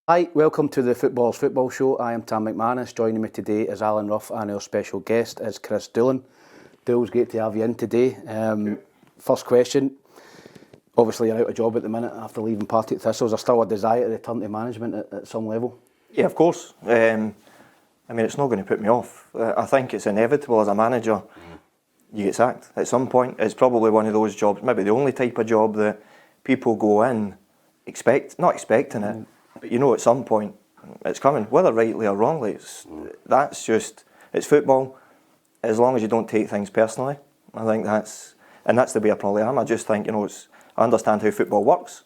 Hi, welcome to the Football's Football Show. I am Tam McManus. Joining me today is Alan Rough, and our special guest is Kris Doolan. Dools, great to have you in today. First question. Obviously, you're out of job at the minute after leaving Partick Thistle. Is there still a desire to return to management at some level? Yeah, of course. I mean, it's not going to put me off. I think it's inevitable as a manager. You get sacked at some point. It's probably one of those jobs, maybe the only type of job that people go in not expecting it, but you know at some point it's coming, whether rightly or wrongly. It's football. As long as you don't take things personally, I think that's the way I probably am. I just think, I understand how football works.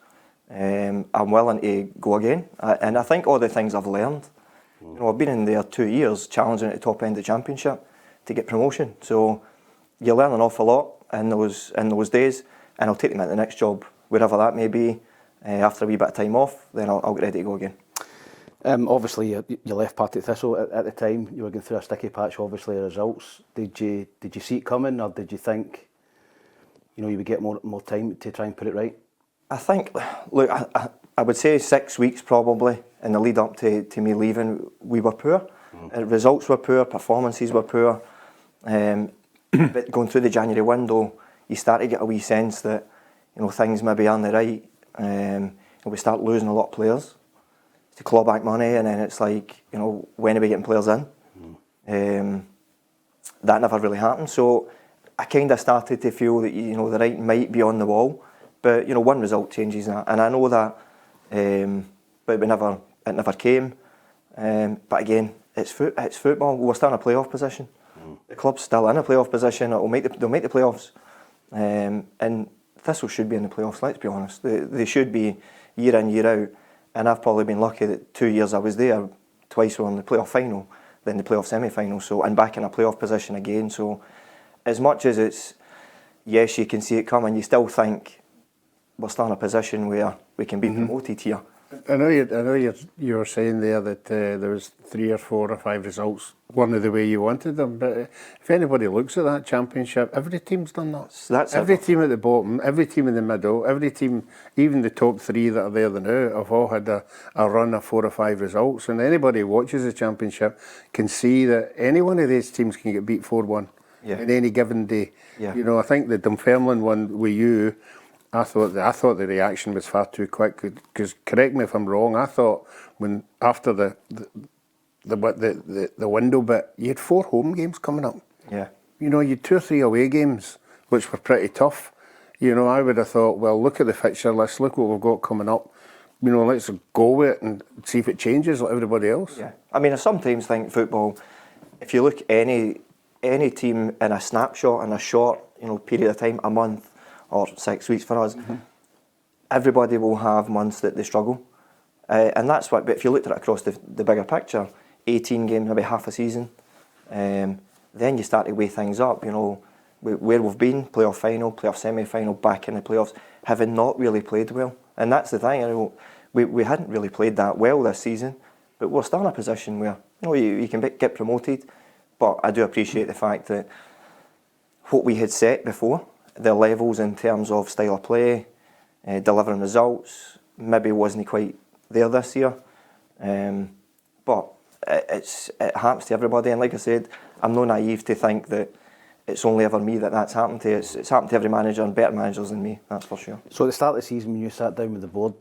I'm willing to go again, and I think all the things I've learned. I've been in there 2 years, challenging at the top end of the Championship to get promotion. So you learn an awful lot in those days, and I'll take them at the next job, wherever that may be. After a wee bit of time off, then I'll get ready to go again. Obviously, you left Partick Thistle at the time. You were going through a sticky patch, obviously, of results. Did you see it coming, or did you think, you would get more time to try and put it right? I think, look, I would say 6 weeks probably in the lead up to me leaving, we were poor. Results were poor, performances were poor. But going through the January window, you start to get a wee sense that things maybe aren't right. And we start losing a lot of players to claw back money, and then it's like, when are we getting players in? That never really happened. So I kind of started to feel that the writing might be on the wall. But one result changes that, and I know that. But it never came. But again, it's football. We're still in a playoff position. The club's still in a playoff position. They'll make the playoffs. And Thistle should be in the playoffs. Let's be honest. They should be year in, year out. And I've probably been lucky that 2 years I was there, twice we were in the playoff final, then the playoff semi-final. So, and back in a playoff position again. So, as much as it's, yes, you can see it coming, you still think we're still in a position where we can be promoted here. I know you were saying there that there was 3 or 4 or 5 results weren't the way you wanted them, but if anybody looks at that Championship, every team's done that. That's every team at the bottom, every team in the middle, every team, even the top 3 that are there now, have all had a run of 4 or 5 results, and anybody who watches the Championship can see that any one of these teams can get beat 4-1 in any given day. Yeah. I think the Dunfermline one with you, I thought the reaction was far too quick. Because correct me if I'm wrong. I thought when after the window bit, you had 4 home games coming up. Yeah. You had 2 or 3 away games, which were pretty tough. I would have thought, well, look at the fixture list. Look what we've got coming up. Let's go with it and see if it changes like everybody else. Yeah. I mean, I sometimes think football. If you look any team in a snapshot in a short period of time, a month or 6 weeks for us, everybody will have months that they struggle. And that's what, but if you looked at it across the bigger picture, 18 games, maybe half a season, then you start to weigh things up, where we've been, playoff final, playoff semi-final, back in the playoffs, having not really played well. And that's the thing, we hadn't really played that well this season, but we're still in a position where, you can get promoted. But I do appreciate the fact that what we had set before, the levels in terms of style of play, delivering results, maybe wasn't quite there this year. But it happens to everybody, and like I said, I'm not naive to think that it's only ever me that's happened to. It's happened to every manager, and better managers than me, that's for sure. So at the start of the season, when you sat down with the board,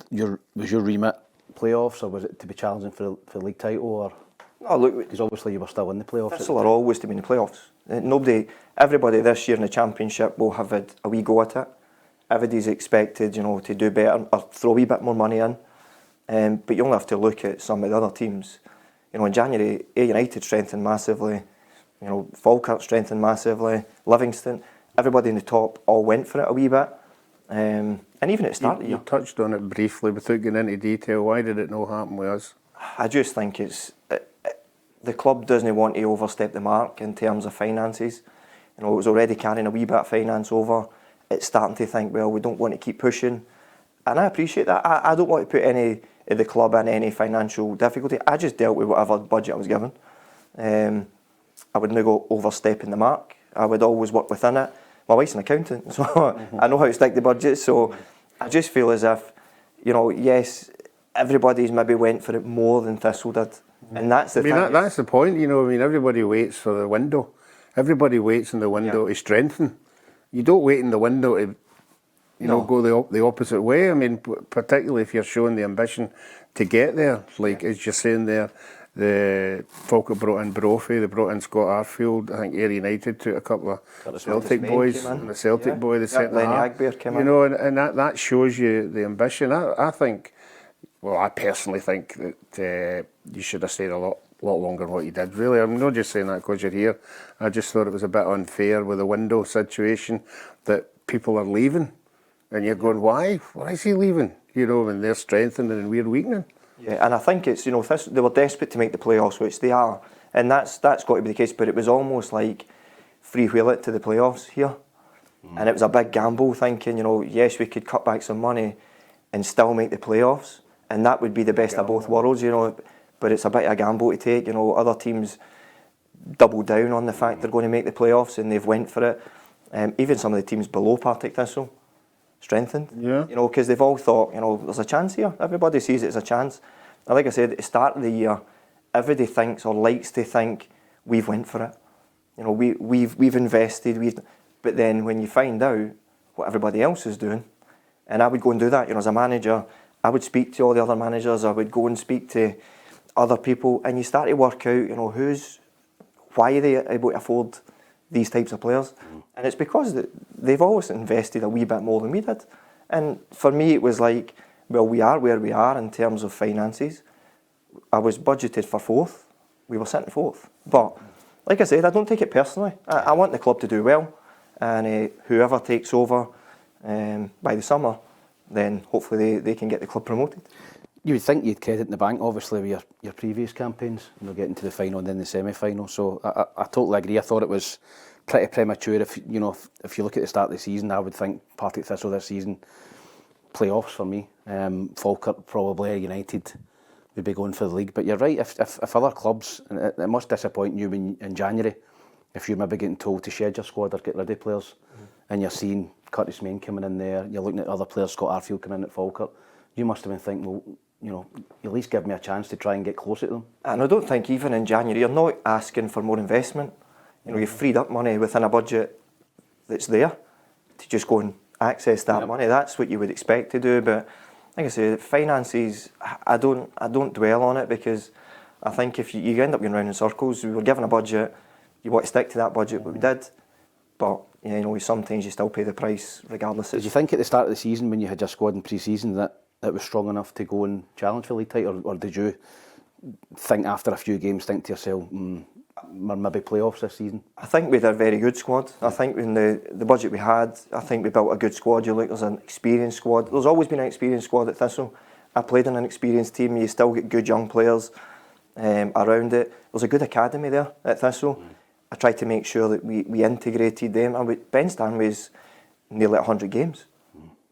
was your remit playoffs, or was it to be challenging for the league title? Or no, look, because obviously you were still in the playoffs. Thistle are always to be in the playoffs. Everybody this year in the Championship will have had a wee go at it. Everybody's expected, to do better or throw a wee bit more money in. But you only have to look at some of the other teams. In January, United strengthened massively. Falkirk strengthened massively. Livingston, everybody in the top all went for it a wee bit. And even at the start of the year. You touched on it briefly without getting into detail. Why did it not happen with us? I just think the club doesn't want to overstep the mark in terms of finances. It was already carrying a wee bit of finance over. It's starting to think, well, we don't want to keep pushing. And I appreciate that. I don't want to put any of the club in any financial difficulty. I just dealt with whatever budget I was given. I would never go overstepping the mark. I would always work within it. My wife's an accountant, so I know how to stick the budget. So I just feel as if, yes, everybody's maybe went for it more than Thistle did. And that's the thing. That's the point, you know. I mean, everybody waits for the window. Everybody waits in the window to strengthen. You don't wait in the window to, you know, go the opposite way. I mean, particularly if you're showing the ambition to get there. Like, as you're saying there, the Falkirk brought in Brophy, they brought in Scott Arfield. I think Ayr United took a couple of Celtic boys, and the Celtic boy, the centre half. You know, and that shows you the ambition. I think, well, I personally think that you should have stayed a lot longer than what you did. Really, I'm not just saying that because you're here. I just thought it was a bit unfair with the window situation that people are leaving, and you're going, why? Why is he leaving? You know, when they're strengthening and we're weakening. Yeah, and I think it's, you know, they were desperate to make the playoffs, which they are, and that's got to be the case. But it was almost like freewheel it to the playoffs here, and it was a big gamble, thinking, you know, yes, we could cut back some money and still make the playoffs, and that would be the best of both worlds, you know. But it's a bit of a gamble to take, you know. Other teams double down on the fact they're going to make the playoffs, and they've went for it. Even some of the teams below Partick Thistle strengthened, you know, because they've all thought, you know, there's a chance here. Everybody sees it as a chance. And like I said, at the start of the year, everybody thinks or likes to think we've went for it. You know, we've invested. But then when you find out what everybody else is doing, and I would go and do that, you know, as a manager, I would speak to all the other managers. I would go and speak to other people, and you start to work out, you know, why are they able to afford these types of players, and it's because they've always invested a wee bit more than we did. And for me, it was like, well, we are where we are in terms of finances. I was budgeted for 4th. We were sitting 4th. But like I said, I don't take it personally. I want the club to do well, and whoever takes over by the summer, then hopefully they can get the club promoted. You would think you'd credit in the bank, obviously, with your previous campaigns, you know, getting to the final and then the semi-final. So I totally agree. I thought it was pretty premature. If you look at the start of the season, I would think Partick Thistle this season, playoffs for me. Falkirk, probably United would be going for the league. But you're right. If other clubs, and it must disappoint you in January, if you're maybe getting told to shed your squad or get rid of players, and you're seeing Curtis Main coming in there, you're looking at other players, Scott Arfield coming in at Falkirk. You must have been thinking, well, you know, at least give me a chance to try and get closer to them. And I don't think even in January, you're not asking for more investment. You know, you've freed up money within a budget that's there to just go and access that money. That's what you would expect to do. But like I say, finances, I don't dwell on it, because I think if you end up going round in circles. We were given a budget, you want to stick to that budget, but we did. But you know, sometimes you still pay the price regardless. Did you think at the start of the season, when you had your squad in pre-season, that it was strong enough to go and challenge for league title, or did you think after a few games, think to yourself, we're maybe playoffs this season? I think we had a very good squad. I think in the budget we had, I think we built a good squad. You look, there's an experienced squad. There's always been an experienced squad at Thistle. I played in an experienced team. You still get good young players around it. There's a good academy there at Thistle. I tried to make sure that we integrated them. And Ben Stanley's nearly 100 games.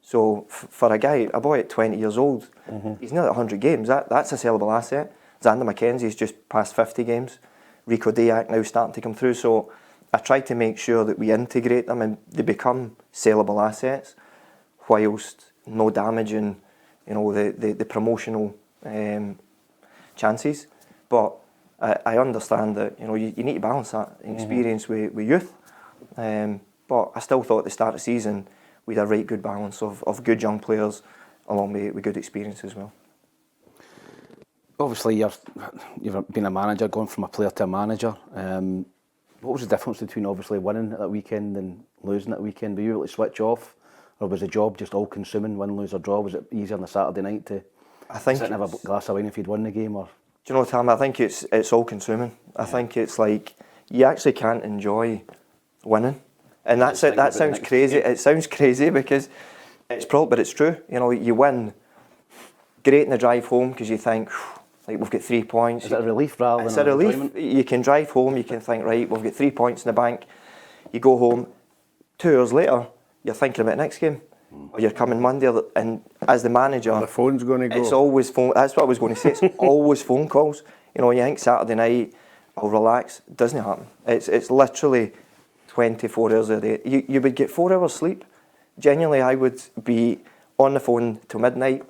So for a boy at 20 years old, he's nearly 100 games. That's a sellable asset. Xander McKenzie's just past 50 games. Rico now starting to come through. So I tried to make sure that we integrate them and they become sellable assets, whilst no damaging, you know, the promotional chances. But I understand that, you know, you need to balance that experience with youth. But I still thought at the start of the season we had a right good balance of good young players along with good experience as well. Obviously, you've been a manager, going from a player to a manager. What was the difference between obviously winning at that weekend and losing at that weekend? Were you able to switch off, or was the job just all-consuming, win, lose or draw? Was it easier on a Saturday night to sit and have a glass of wine if you'd won the game? Or do you know, Tam, I think it's all-consuming. I think it's like you actually can't enjoy winning. And that's it. That sounds crazy. It sounds crazy because but it's true. You know, you win, great in the drive home because you think, like, we've got 3 points. Is it a relief rather than it's a relief? You can drive home, you can think, right, we've got 3 points in the bank. You go home, 2 hours later, you're thinking about the next game. Or you're coming Monday, and as the manager, the phone's going to go. It's always phone. That's what I was going to say. It's always phone calls. You know, when you think Saturday night, I'll relax. It doesn't happen. It's literally 24 hours a day. You would get 4 hours sleep. Genuinely, I would be on the phone till midnight,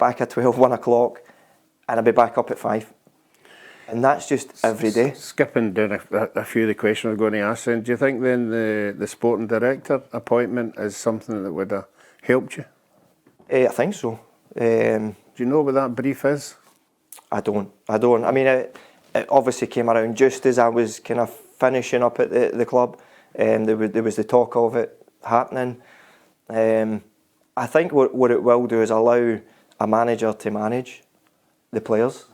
back at 12, 1 o'clock, and I'll be back up at 5. And that's just every day. Skipping down a few of the questions I was going to ask then, do you think then the sporting director appointment is something that would have helped you? I think so. Do you know what that brief is? I don't. I mean, it obviously came around just as I was kind of finishing up at the club. There was the talk of it happening. I think what it will do is allow a manager to manage the players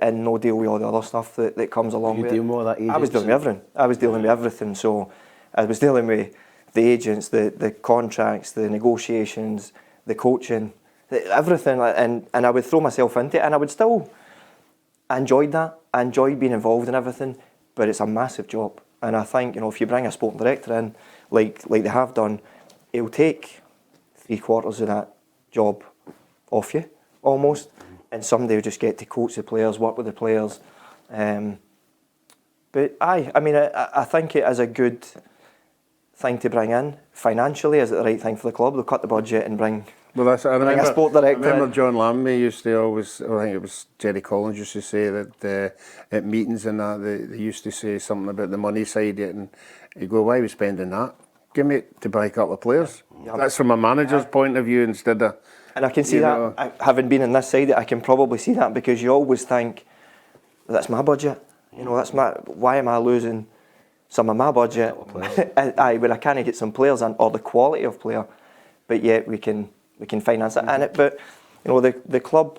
and no deal with all the other stuff that comes along with it. You deal with all that agents? I was dealing with everything. I was dealing with everything. So I was dealing with the agents, the contracts, the negotiations, the coaching, everything. And I would throw myself into it, and I would still enjoy that. I enjoyed being involved in everything, but it's a massive job. And I think, if you bring a sporting director in, like they have done, it'll take 3/4 of that job off you, almost. And somebody will just get to coach the players, work with the players. But I think it is a good thing to bring in. Financially, is it the right thing for the club? They'll cut the budget and bring a sport director. I remember John Lambie used to always, I think it was Jerry Collins used to say that at meetings and that, they used to say something about the money side of it, and you go, why are we spending that? Give me it to buy a couple of players. Yeah. That's from a manager's point of view instead of... And I can see that, having been in this side, I can probably see that, because you always think, that's my budget. That's why am I losing some of my budget? When I can't get some players in, or the quality of player, but yet we can finance it in it. But the club,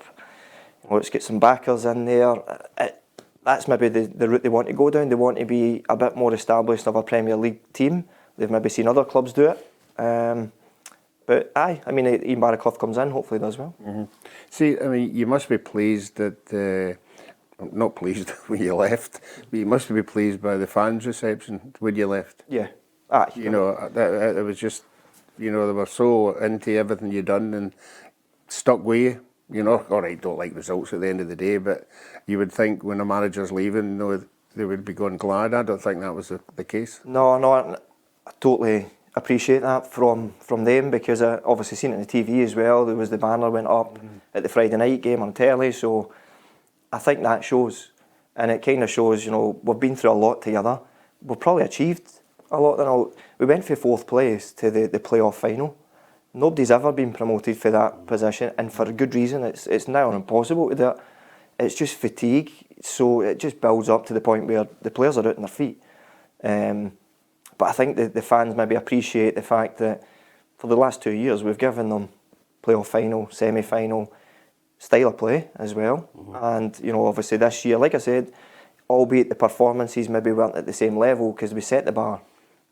let's get some backers in there. That's maybe the route they want to go down. They want to be a bit more established of a Premier League team. They've maybe seen other clubs do it. But Ian Barraclough comes in, hopefully does well. Mm-hmm. See, you must be pleased that, not pleased when you left, but you must be pleased by the fans' reception when you left. Yeah. It was just, they were so into everything you'd done and stuck with you. All right, don't like results at the end of the day, but you would think when a manager's leaving, they would be going glad. I don't think that was the case. No, I totally appreciate that from them, because I obviously seen it on the TV as well. There was the banner went up at the Friday night game on telly, so I think that shows, and it kind of shows, we've been through a lot together. We've probably achieved a lot. We went for 4th place to the playoff final. Nobody's ever been promoted for that position, and for a good reason. It's now impossible to do it. It's just fatigue, so it just builds up to the point where the players are out on their feet. But I think the fans maybe appreciate the fact that for the last 2 years we've given them playoff final, semi-final style of play as well. And obviously this year, like I said, albeit the performances maybe weren't at the same level because we set the bar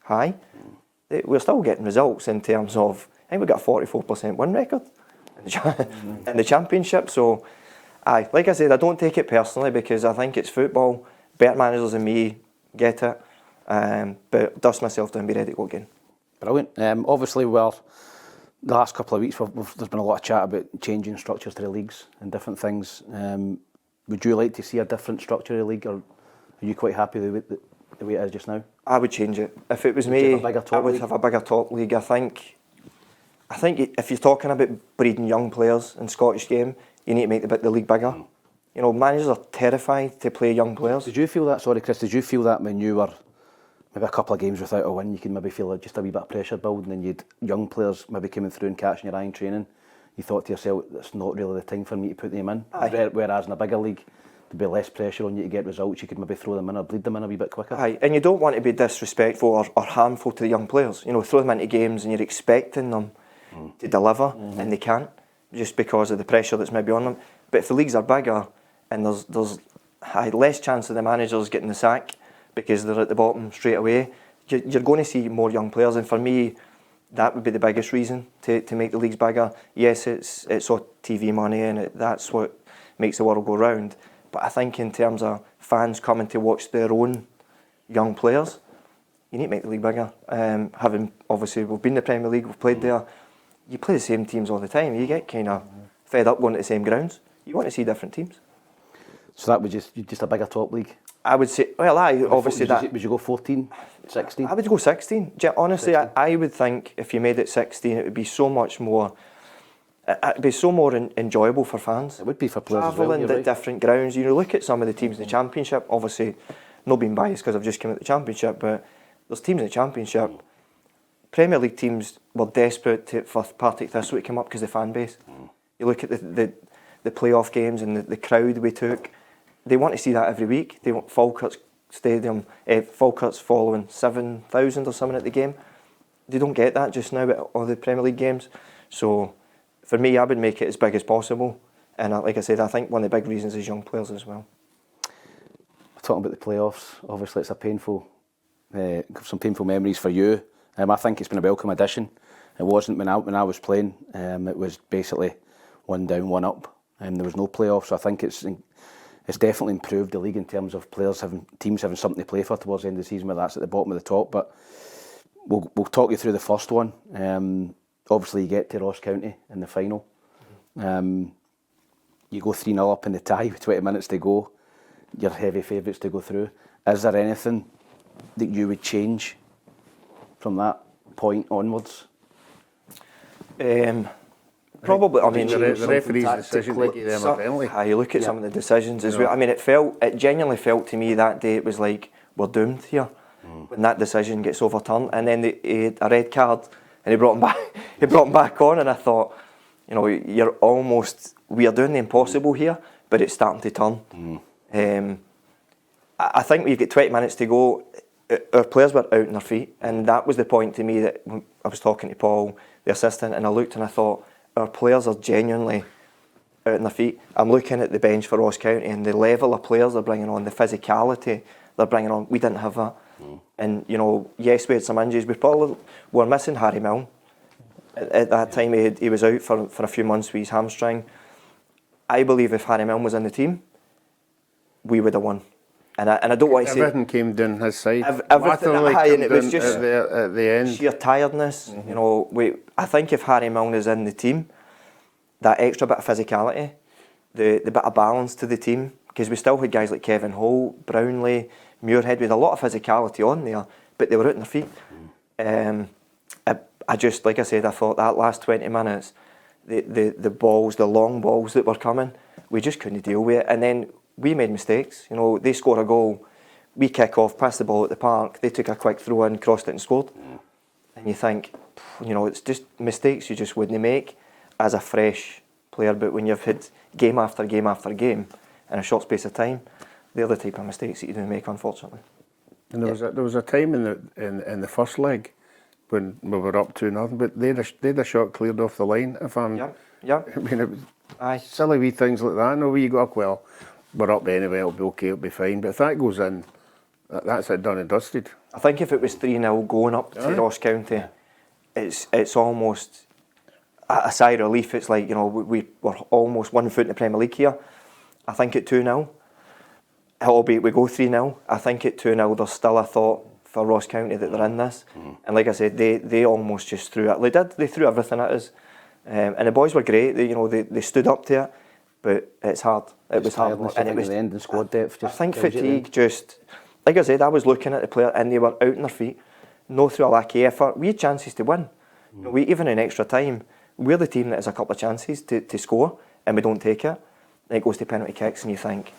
high, we're still getting results in terms of, I think we got a 44% win record in the championship. So, like I said, I don't take it personally, because I think it's football. Better managers than me get it. But dust myself down and be ready to go again. Brilliant. Obviously, the last couple of weeks, there's been a lot of chat about changing structures to the leagues and different things. Would you like to see a different structure of the league, or are you quite happy the way it is just now? I would change it. If it was me, I would have a bigger top league. I think if you're talking about breeding young players in Scottish game, you need to make the league bigger. Managers are terrified to play young players. Did you feel that, sorry Chris, did you feel that when you were maybe a couple of games without a win, you can maybe feel just a wee bit of pressure building, and you'd young players maybe coming through and catching your eye in training? You thought to yourself, that's not really the time for me to put them in. Whereas in a bigger league, there'd be less pressure on you to get results. You could maybe throw them in or bleed them in a wee bit quicker. And you don't want to be disrespectful or harmful to the young players. Throw them into games and you're expecting them to deliver, and they can't, just because of the pressure that's maybe on them. But if the leagues are bigger and there's less chance of the managers getting the sack because they're at the bottom straight away, you're going to see more young players. And for me, that would be the biggest reason to make the leagues bigger. Yes, it's all TV money, and that's what makes the world go round. But I think in terms of fans coming to watch their own young players, you need to make the league bigger. Obviously, we've been in the Premier League, we've played there. You play the same teams all the time. You get kind of fed up going to the same grounds. You want to see different teams. So that would just a bigger top league? I would say, obviously that... Would you go 14, 16? I would go 16. Honestly, 16. I would think if you made it 16, it would be so much more It'd be so more enjoyable for fans. It would be for players as well. Travelling at different grounds. You know, look at some of the teams in the Championship. Obviously, not being biased because I've just come out the Championship, but there's teams in the Championship. Premier League teams were desperate for Partick Thistle to come up because of the fan base. You look at the playoff games and the crowd we took. They want to see that every week. They want Falkirk's Stadium, Falkirk's following 7,000 or something at the game. They don't get that just now at all the Premier League games. So for me, I would make it as big as possible. And like I said, I think one of the big reasons is young players as well. Talking about the playoffs, obviously it's a painful, some painful memories for you. I think it's been a welcome addition. It wasn't when I was playing. It was basically one down, one up, and there was no playoffs. So I think it's definitely improved the league in terms of teams having something to play for towards the end of the season, whether that's at the bottom or the top. But we'll talk you through the first one. Obviously, you get to Ross County in the final. You go 3-0 up in the tie with 20 minutes to go. You're heavy favourites to go through. Is there anything that you would change from that point onwards? Probably. I mean, the referee's decision to give them a penalty. You look at some of the decisions as well. I mean, it genuinely felt to me that day it was like we're doomed here when that decision gets overturned. And then he had a red card, and he brought him back. He brought him back on, and I thought, you know, we are doing the impossible here, but it's starting to turn. I think we've got 20 minutes to go. Our players were out on their feet, and that was the point to me that I was talking to Paul, the assistant, and I looked and I thought, our players are genuinely out on their feet. I'm looking at the bench for Ross County and the level of players they're bringing on, the physicality they're bringing on. We didn't have that. And, you know, yes, we had some injuries. We probably were missing Harry Milne. At that time, he was out for a few months with his hamstring. I believe if Harry Milne was in the team, we would have won. And I don't want to say everything came down his side. Everything, and it was just at the end. Sheer tiredness. You know, I think if Harry Milne is in the team, that extra bit of physicality, the bit of balance to the team, because we still had guys like Kevin Holt, Brownlee, Muirhead with a lot of physicality on there, but they were out on their feet. I just, like I said, I thought that last 20 minutes, the balls, the long balls that were coming, we just couldn't deal with it. And then we made mistakes. You know, they score a goal, we kick off, pass the ball at the park, they took a quick throw in, crossed it and scored. And you think, you know, it's just mistakes you just wouldn't make as a fresh player. But when you've had game after game after game in a short space of time, they're the type of mistakes that you do make, unfortunately. And there was a time in the first leg when we were up 2-0, but they had a shot cleared off the line. I mean, it was silly wee things like that. No, you go, well, we're up anyway, it'll be okay, it'll be fine. But if that goes in, that's it, done and dusted. I think if it was 3-0 going up to Ross County, it's almost a sigh of relief. It's like, you know, we were almost 1 foot in the Premier League here. I think at 2-0, albeit we go 3-0, I think at 2-0 there's still a thought for Ross County that they're in this. And like I said, they almost just threw it. They threw everything at us. And the boys were great. They stood up to it. But it's hard. It was hard, and it was the end and squad depth. I think fatigue just, like I said, I was looking at the player and they were out on their feet, no through a lack of effort. We had chances to win. You know, even in extra time, we're the team that has a couple of chances to score, and we don't take it. Then it goes to penalty kicks, and you think,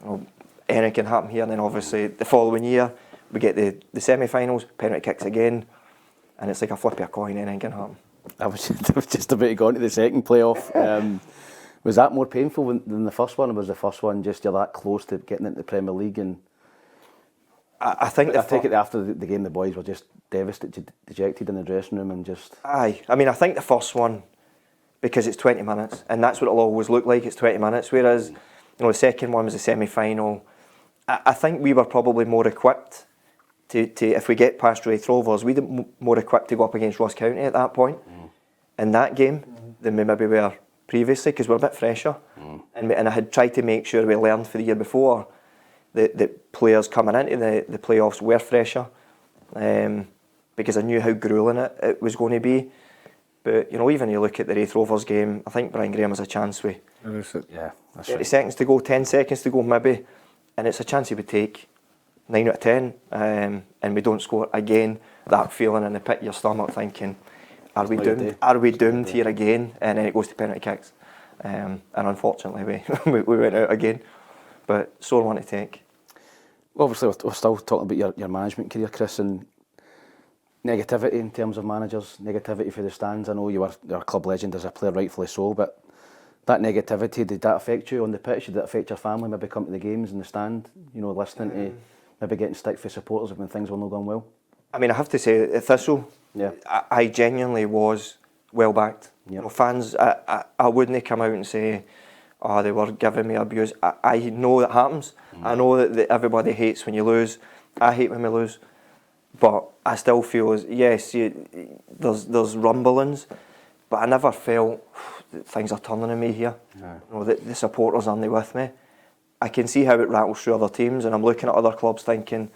well, anything can happen here. And then obviously the following year we get the semi-finals, penalty kicks again, and it's like a flip of a coin. Anything can happen. I was just about to go on to the second playoff. Was that more painful than the first one, or was the first one just you're that close to getting into the Premier League? And I think I take it after the game, the boys were just devastated, dejected in the dressing room, and just. I mean, I think the first one, because it's 20 minutes, and that's what it'll always look like. It's 20 minutes. Whereas, you know, the second one was a semi-final. I think we were probably more equipped to if we get past Raith Rovers, we'd be more equipped to go up against Ross County at that point in that game than we maybe were previously, because we're a bit fresher. And I had tried to make sure we learned for the year before that players coming into the playoffs were fresher, because I knew how gruelling it was going to be. But, you know, even you look at the Raith Rovers game, I think Brian Graham has a chance with 30 seconds to go, 10 seconds to go maybe, and it's a chance he would take 9 out of 10, and we don't score again. That feeling in the pit of your stomach thinking, are we doomed? Are we doomed here again? And then it goes to penalty kicks, and unfortunately we went out again. But sore one to take. Obviously, we're still talking about your management career, Kris, and negativity in terms of managers, negativity for the stands. I know you're a club legend as a player, rightfully so, but that negativity, did that affect you on the pitch? Did that affect your family, maybe coming to the games in the stand, you know, listening to maybe getting stick for supporters when things were not going well? I mean, I have to say, at Thistle, I genuinely was well backed. Yep. You know, fans, I wouldn't come out and say, oh, they were giving me abuse. I know that happens. I know that everybody hates when you lose. I hate when we lose. But I still feel, yes, there's rumblings, but I never felt that things are turning on me here. No. You know, that the supporters aren't with me. I can see how it rattles through other teams, and I'm looking at other clubs thinking,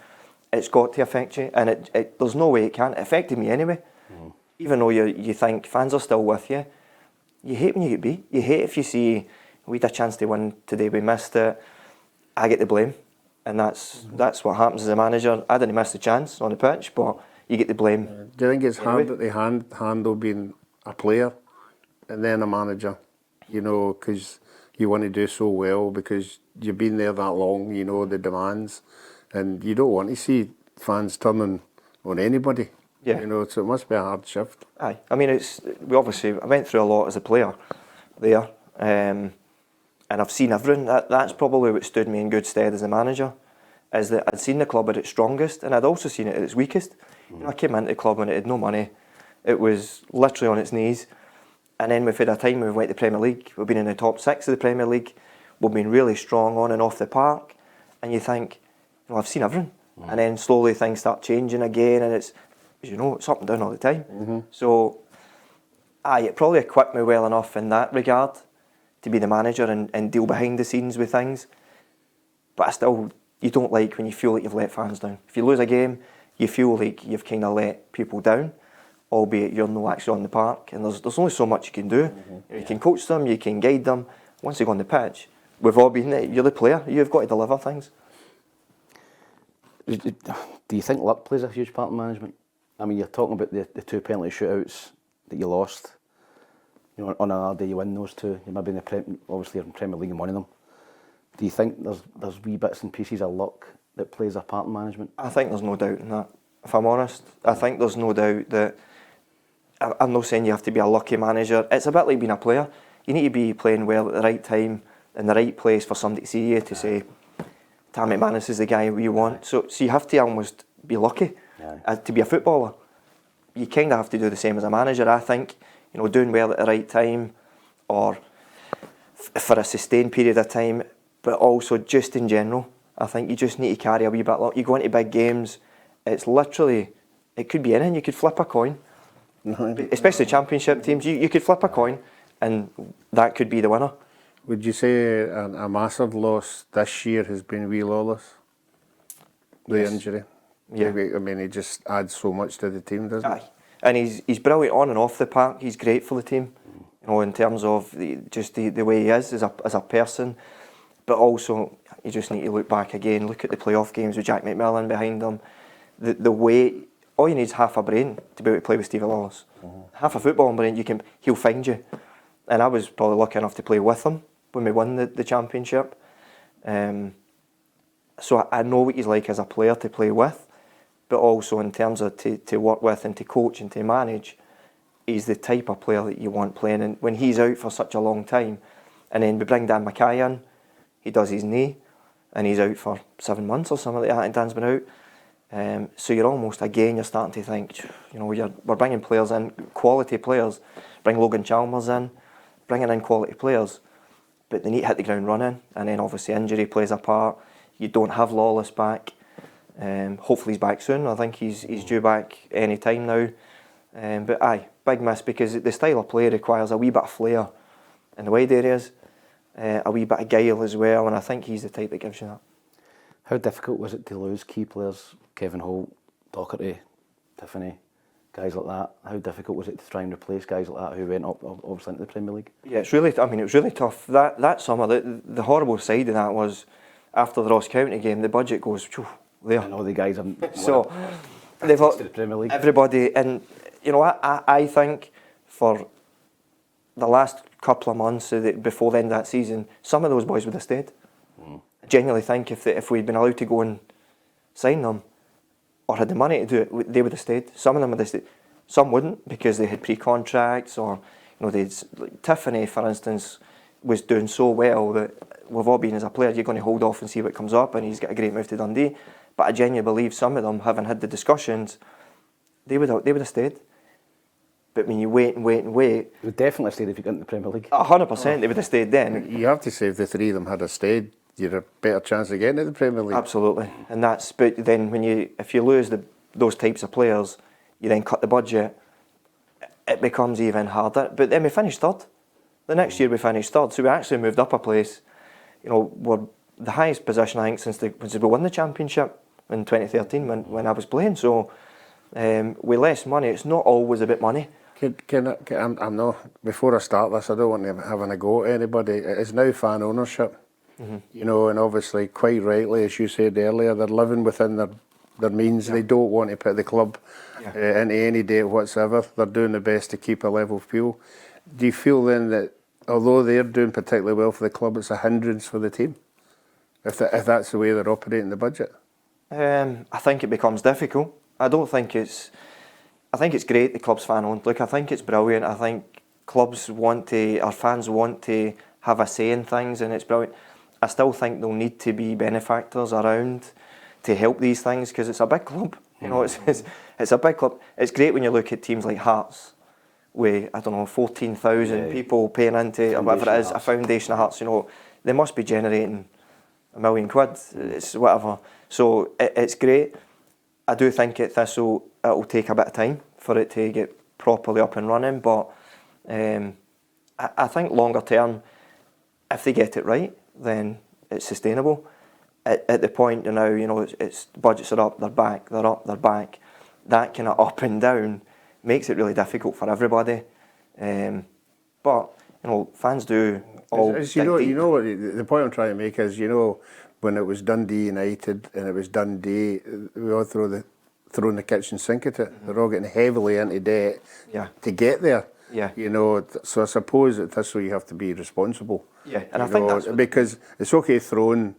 it's got to affect you, and there's no way it can't. It affected me anyway. Even though you think fans are still with you, you hate when you get beat. You hate if you see, we had a chance to win today, we missed it, I get the blame. And that's what happens as a manager. I didn't miss the chance on the pitch, but you get the blame. Do you think it's hard that they handle being a player and then a manager? You know, because you want to do so well, because you've been there that long, you know the demands, and you don't want to see fans turning on anybody. Yeah. You know, so it must be a hard shift. Aye. I mean, I went through a lot as a player there. And I've seen everything. That's probably what stood me in good stead as a manager, is that I'd seen the club at its strongest, and I'd also seen it at its weakest. You know, I came into the club when it had no money. It was literally on its knees. And then we've had a time when we went to the Premier League. We've been in the top 6 of the Premier League. We've been really strong on and off the park. And you think, well, I've seen everything. And then slowly things start changing again, and it's, as you know, it's up and down all the time. So, it probably equipped me well enough in that regard to be the manager and deal behind the scenes with things. But I still, you don't like when you feel like you've let fans down. If you lose a game, you feel like you've kind of let people down, albeit you're not actually on the park, and there's only so much you can do. You can coach them, you can guide them. Once they go on the pitch, we've all been there, you're the player, you've got to deliver things. Do you think luck plays a huge part in management? I mean, you're talking about the 2 penalty shootouts that you lost. You know, on another day you win those 2. You maybe obviously you're in Premier League and one of them. Do you think there's wee bits and pieces of luck that plays a part in management? I think there's no doubt in that. If I'm honest, I think there's no doubt that. I'm not saying you have to be a lucky manager. It's a bit like being a player. You need to be playing well at the right time in the right place for somebody to see you to say, McManus is the guy we want. So you have to almost be lucky to be a footballer. You kind of have to do the same as a manager, I think. You know, doing well at the right time, or for a sustained period of time, but also just in general. I think you just need to carry a wee bit of luck. You go into big games, it's literally, it could be anything. You could flip a coin, especially Championship teams. You could flip a coin, and that could be the winner. Would you say a massive loss this year has been Wee Lawless? The injury? Yeah. I mean, he just adds so much to the team, doesn't he? And he's brilliant on and off the park. He's great for the team, you know, in terms of the way he is as a person. But also, you just need to look back again. Look at the playoff games with Jack McMillan behind him. The way, all you need is half a brain to be able to play with Stevie Lawless. Half a footballing brain, he'll find you. And I was probably lucky enough to play with him when we won the championship. So I know what he's like as a player to play with. But also in terms of to work with and to coach and to manage, he's the type of player that you want playing. And when he's out for such a long time, and then we bring Dan Mackay in, he does his knee, and he's out for 7 months or something like that, and Dan's been out. So you're almost, again, you're starting to think, you know, we're bringing players in, quality players, bring Logan Chalmers in, bringing in quality players, but they need to hit the ground running, and then obviously injury plays a part. You don't have Lawless back. Hopefully he's back soon. I think he's due back any time now. But big miss, because the style of play requires a wee bit of flair in the wide areas, a wee bit of guile as well, and I think he's the type that gives you that. How difficult was it to lose key players, Kevin Holt, Docherty, Tiffany, guys like that? How difficult was it to try and replace guys like that who went up obviously into the Premier League? Yeah, it was really tough. That summer, the horrible side of that was after the Ross County game, the budget goes there. And all the guys haven't. So they've got the Premier League. Everybody, and you know, I think for the last couple of months before the end of that season, some of those boys would have stayed. I genuinely think if we'd been allowed to go and sign them, or had the money to do it, they would have stayed. Some of them would have stayed. Some wouldn't, because they had pre-contracts, or like Tiffany, for instance, was doing so well that we've all been, as a player, you're going to hold off and see what comes up, and he's got a great move to Dundee. But I genuinely believe some of them, having had the discussions, they would have stayed. But when you wait, they would definitely stayed if you got into the Premier League. 100%, they would have stayed then. You have to say, if the three of them had stayed, you'd have a better chance of getting into the Premier League. Absolutely, and but then if you lose those types of players, you then cut the budget. It becomes even harder. But then we finished third. The next year we finished third, so we actually moved up a place. We're the highest position, I think, since we won the Championship in 2013 when I was playing. So with less money, it's not always about money. I'm not, before I start this, I don't want to have a go at anybody. It's now fan ownership. And obviously, quite rightly, as you said earlier, they're living within their means. They don't want to put the club into any debt whatsoever. They're doing the best to keep a level field. Do you feel then that, although they're doing particularly well for the club, it's a hindrance for the team, if that's the way they're operating the budget? I think it becomes difficult. I think it's great the club's fan owned. Look, I think it's brilliant. I think fans want to have a say in things, and it's brilliant. I still think there'll need to be benefactors around to help these things, because it's a big club. It's a big club. It's great when you look at teams like Hearts, with 14,000 people paying into, or whatever it is, a foundation of Hearts. They must be generating £1 million. It's whatever. So it's great. I do think at Thistle it'll take a bit of time for it to get properly up and running, but I think longer term, if they get it right, then it's sustainable. At the point now, it's budgets are up, they're back, they're up, they're back. That kind of up and down makes it really difficult for everybody. But fans do all. You know what the point I'm trying to make is, when it was Dundee United and it was Dundee, we all throwing the kitchen sink at it. They're all getting heavily into debt to get there. Yeah. So I suppose at Thistle you have to be responsible. Yeah, and I think that's because it's okay throwing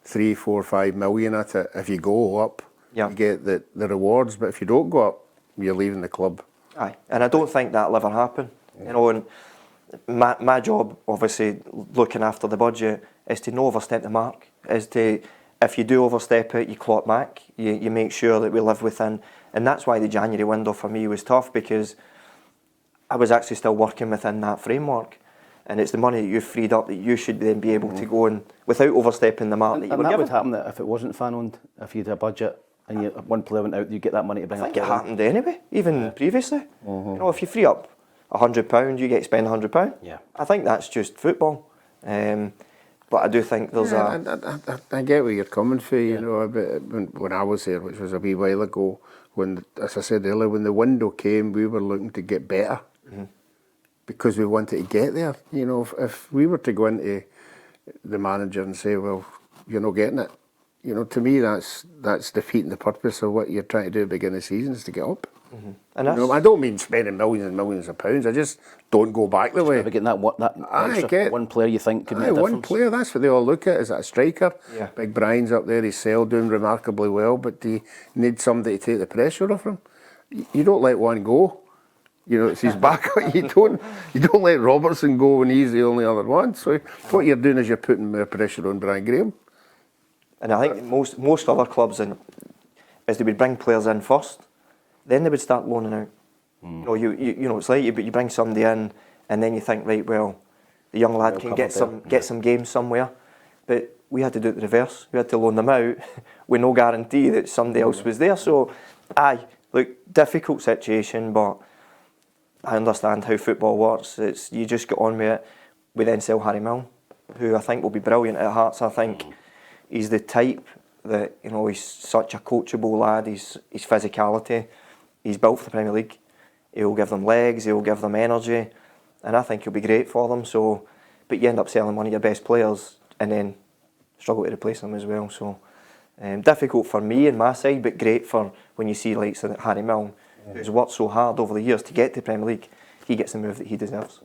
3, 4, 5 million at it. If you go up, you get the rewards. But if you don't go up, you're leaving the club. Aye, and I don't think that'll ever happen. And my job, obviously, looking after the budget, is to not overstep the mark. If you do overstep it, you claw it back. You make sure that we live within, and that's why the January window for me was tough, because I was actually still working within that framework. And it's the money that you've freed up that you should then be able to go and, without overstepping the mark that you were given. And that would happen if it wasn't fan owned. If you had a budget and one player went out, you get that money to bring up. I think it happened anyway, even previously. If you free up £100, you get to spend £100. Yeah. I think that's just football. But I do think there's I get where you're coming from. When I was there, which was a wee while ago, when, as I said earlier, when the window came, we were looking to get better. Because we wanted to get there. If we were to go into the manager and say, well, you're not getting it, to me that's defeating the purpose of what you're trying to do at the beginning of the season, is to get up. And I don't mean spending millions and millions of pounds. I just don't go back the way. Getting that extra one player you think could make a difference. One player, that's what they all look at. Is that a striker? Yeah. Big Brian's up there, he's doing remarkably well, but do you need somebody to take the pressure off him? You don't let one go. It's his backup. You don't let Robertson go when he's the only other one. So what you're doing is you're putting more pressure on Brian Graham. And I think most other clubs is they would bring players in first, then they would start loaning out. It's like you bring somebody in, and then you think, right, well, the young lad can get some games somewhere. But we had to do it the reverse. We had to loan them out with no guarantee that somebody else was there. So, difficult situation, but I understand how football works. You just get on with it. We then sell Harry Milne, who I think will be brilliant at Hearts. I think he's the type that, he's such a coachable lad. His physicality, he's built for the Premier League. He'll give them legs, he'll give them energy, and I think he'll be great for them. So, but you end up selling one of your best players and then struggle to replace them as well. So, difficult for me and my side, but great for when you see likes of Harry Milne, who's worked so hard over the years to get to the Premier League, he gets the move that he deserves.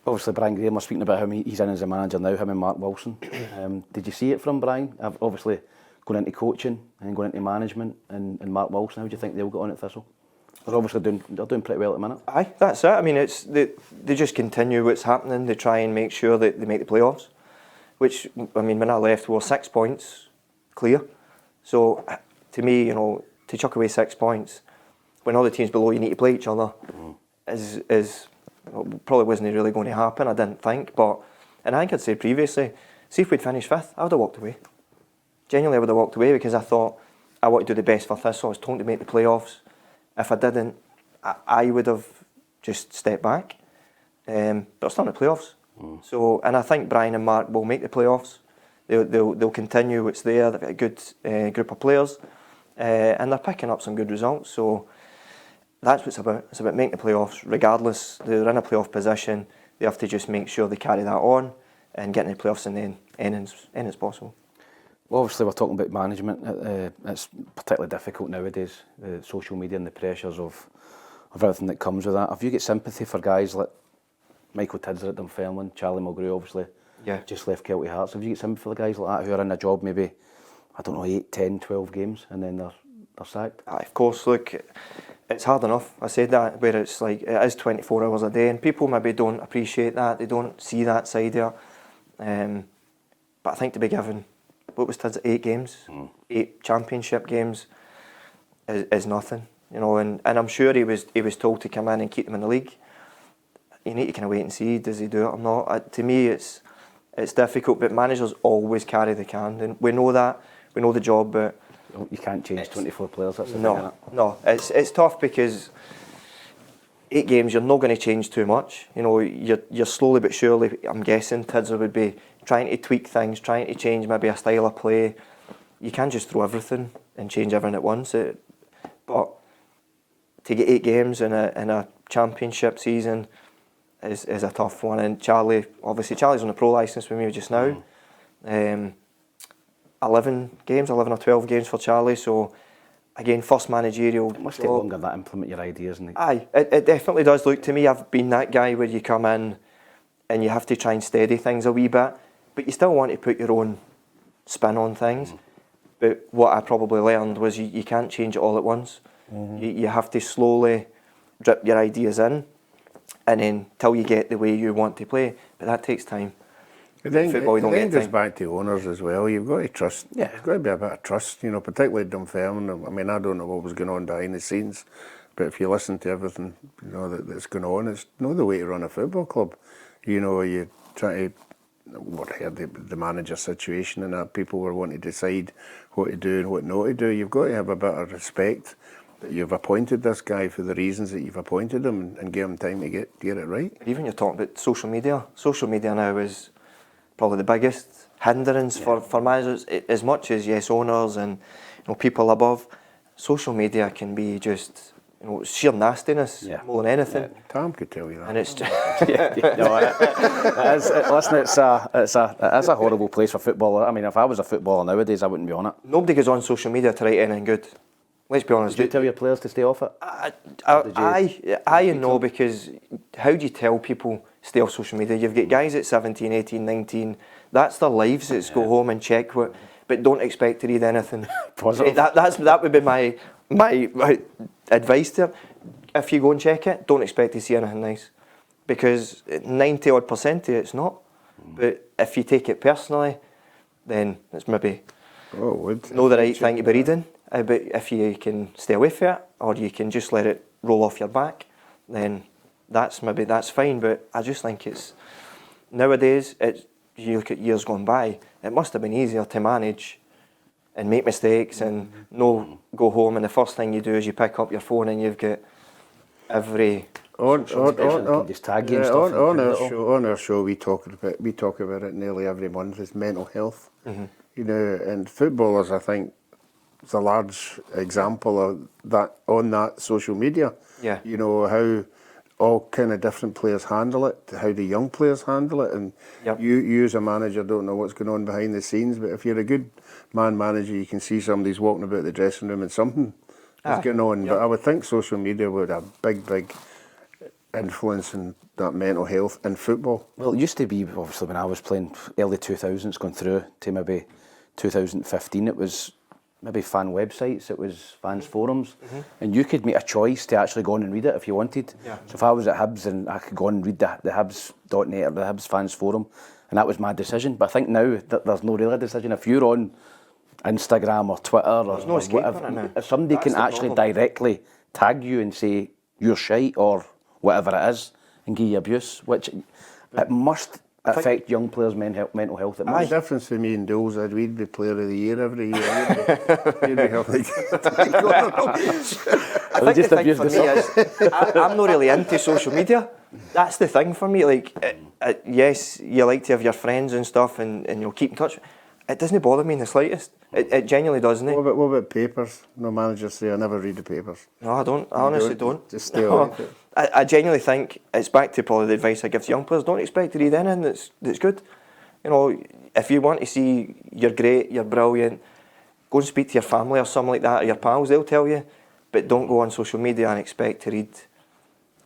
Obviously, Brian Graham was speaking about him. He's in as a manager now, him and Mark Wilson. Did you see it from Brian? Obviously, going into coaching and going into management, and Mark Wilson, how do you think they'll get on at Thistle? They're obviously doing pretty well at the minute. Aye, that's it. I mean, they just continue what's happening. They try and make sure that they make the playoffs, which, I mean, when I left, we were 6 points clear. So, to me, to chuck away 6 points, when all the teams below you need to play each other, is probably wasn't really going to happen, I didn't think. And I think I'd said previously, see if we'd finished 5th, I would have walked away. Genuinely, I would have walked away because I thought I want to do the best for Thistle. I was told to make the playoffs. If I didn't, I would have just stepped back. But it's still in the playoffs. So, and I think Brian and Mark will make the playoffs. They'll continue what's there. They've got a good group of players, and they're picking up some good results. So that's what it's about. It's about making the playoffs. Regardless, they're in a playoff position. They have to just make sure they carry that on and get in the playoffs and then end as possible. Well, obviously, we're talking about management. It's particularly difficult nowadays, the social media and the pressures of everything that comes with that. Have you got sympathy for guys like Michael Tidser at Dunfermline, Charlie Mulgrew, obviously, just left Celtic Hearts? Have you got sympathy for the guys like that who are in a job maybe, 8, 10, 12 games and then they're sacked? Of course, look, it's hard enough. I said that, where it's like, it is 24 hours a day, and people maybe don't appreciate that. They don't see that side there. But I think to be given, what was Tidser, 8 games, 8 championship games, is nothing, and I'm sure he was told to come in and keep them in the league. You need to kind of wait and see, does he do it or not? To me, it's difficult, but managers always carry the can, and we know that, we know the job, but you can't change 24 players. That's the thing, isn't it? No, it's tough because 8 games, you're not going to change too much. You're slowly but surely, I'm guessing Tidser would be trying to tweak things, trying to change maybe a style of play. You can't just throw everything and change everything at once. But to get 8 games in a championship season is a tough one. And Charlie's on a pro licence with me just now. 11 or 12 games for Charlie. So again, first managerial. It must take longer to implement your ideas, isn't it? Aye, it definitely does. Look, to me, I've been that guy where you come in and you have to try and steady things a wee bit, but you still want to put your own spin on things. But what I probably learned was you can't change it all at once. You have to slowly drip your ideas in, and then till you get the way you want to play. But that takes time. But then it goes back to owners as well. You've got to trust. Yeah, there's got to be a bit of trust, particularly Dunfermline. I mean, I don't know what was going on behind the scenes, but if you listen to everything that's going on, it's not the way to run a football club. You try to the manager situation and that people were wanting to decide what to do and what not to do. You've got to have a bit of respect that you've appointed this guy for the reasons that you've appointed him, and give him time to get it right. Even you're talking about social media. Social media now is probably the biggest hindrance for managers. As much as owners and people above, social media can be just sheer nastiness more than anything. Yeah. Tom could tell you that. And it's just it's a horrible place for football. I mean, if I was a footballer nowadays, I wouldn't be on it. Nobody goes on social media to write anything good. Let's be honest. Did you tell your players to stay off it? I and no, because how do you tell people stay off social media? You've got guys at 17, 18, 19, that's their lives. It's go home and check but don't expect to read anything positive. That would be my advice to them. If you go and check it, don't expect to see anything nice, because 90% of it's not. But if you take it personally, then it's maybe not the right thing to be reading. But if you can stay away from it, or you can just let it roll off your back, then that's fine. But I just think it's nowadays. You look at years gone by, it must have been easier to manage and make mistakes and go home, and the first thing you do is you pick up your phone and you've got every on our show we talk about it nearly every month, is mental health. And footballers, I think, is a large example of that on that social media. How all kind of different players handle it, how the young players handle it, and you as a manager don't know what's going on behind the scenes, but if you're a good manager, you can see somebody's walking about the dressing room and something is getting on. But I would think social media would have a big influence in that mental health in football. Well, it used to be, obviously, when I was playing early 2000s, going through to maybe 2015, it was maybe fan websites, it was fans forums, and you could make a choice to actually go on and read it if you wanted. Yeah. So if I was at Hibs and I could go on and read the Hibs.net or the Hibs fans forum, and that was my decision. But I think now that there's no real decision. If you're on Instagram or Twitter or whatever, if somebody can actually directly tag you and say you're shite or whatever it is and give you abuse, which it must affect young players' mental health. It must. The difference for me and Dools is we'd be player of the year every year. You'd be healthy. I think the thing for me is, I'm not really into social media. That's the thing for me. Like, yes, you like to have your friends and stuff, and you'll keep in touch. It doesn't bother me in the slightest. It genuinely doesn't. What about papers? No managers say I never read the papers. No, I don't. I honestly don't. Just stay away from it. I genuinely think it's back to probably the advice I give to young players. Don't expect to read anything that's good. You know, if you want to see you're great, you're brilliant, go and speak to your family or something like that, or your pals, they'll tell you. But don't go on social media and expect to read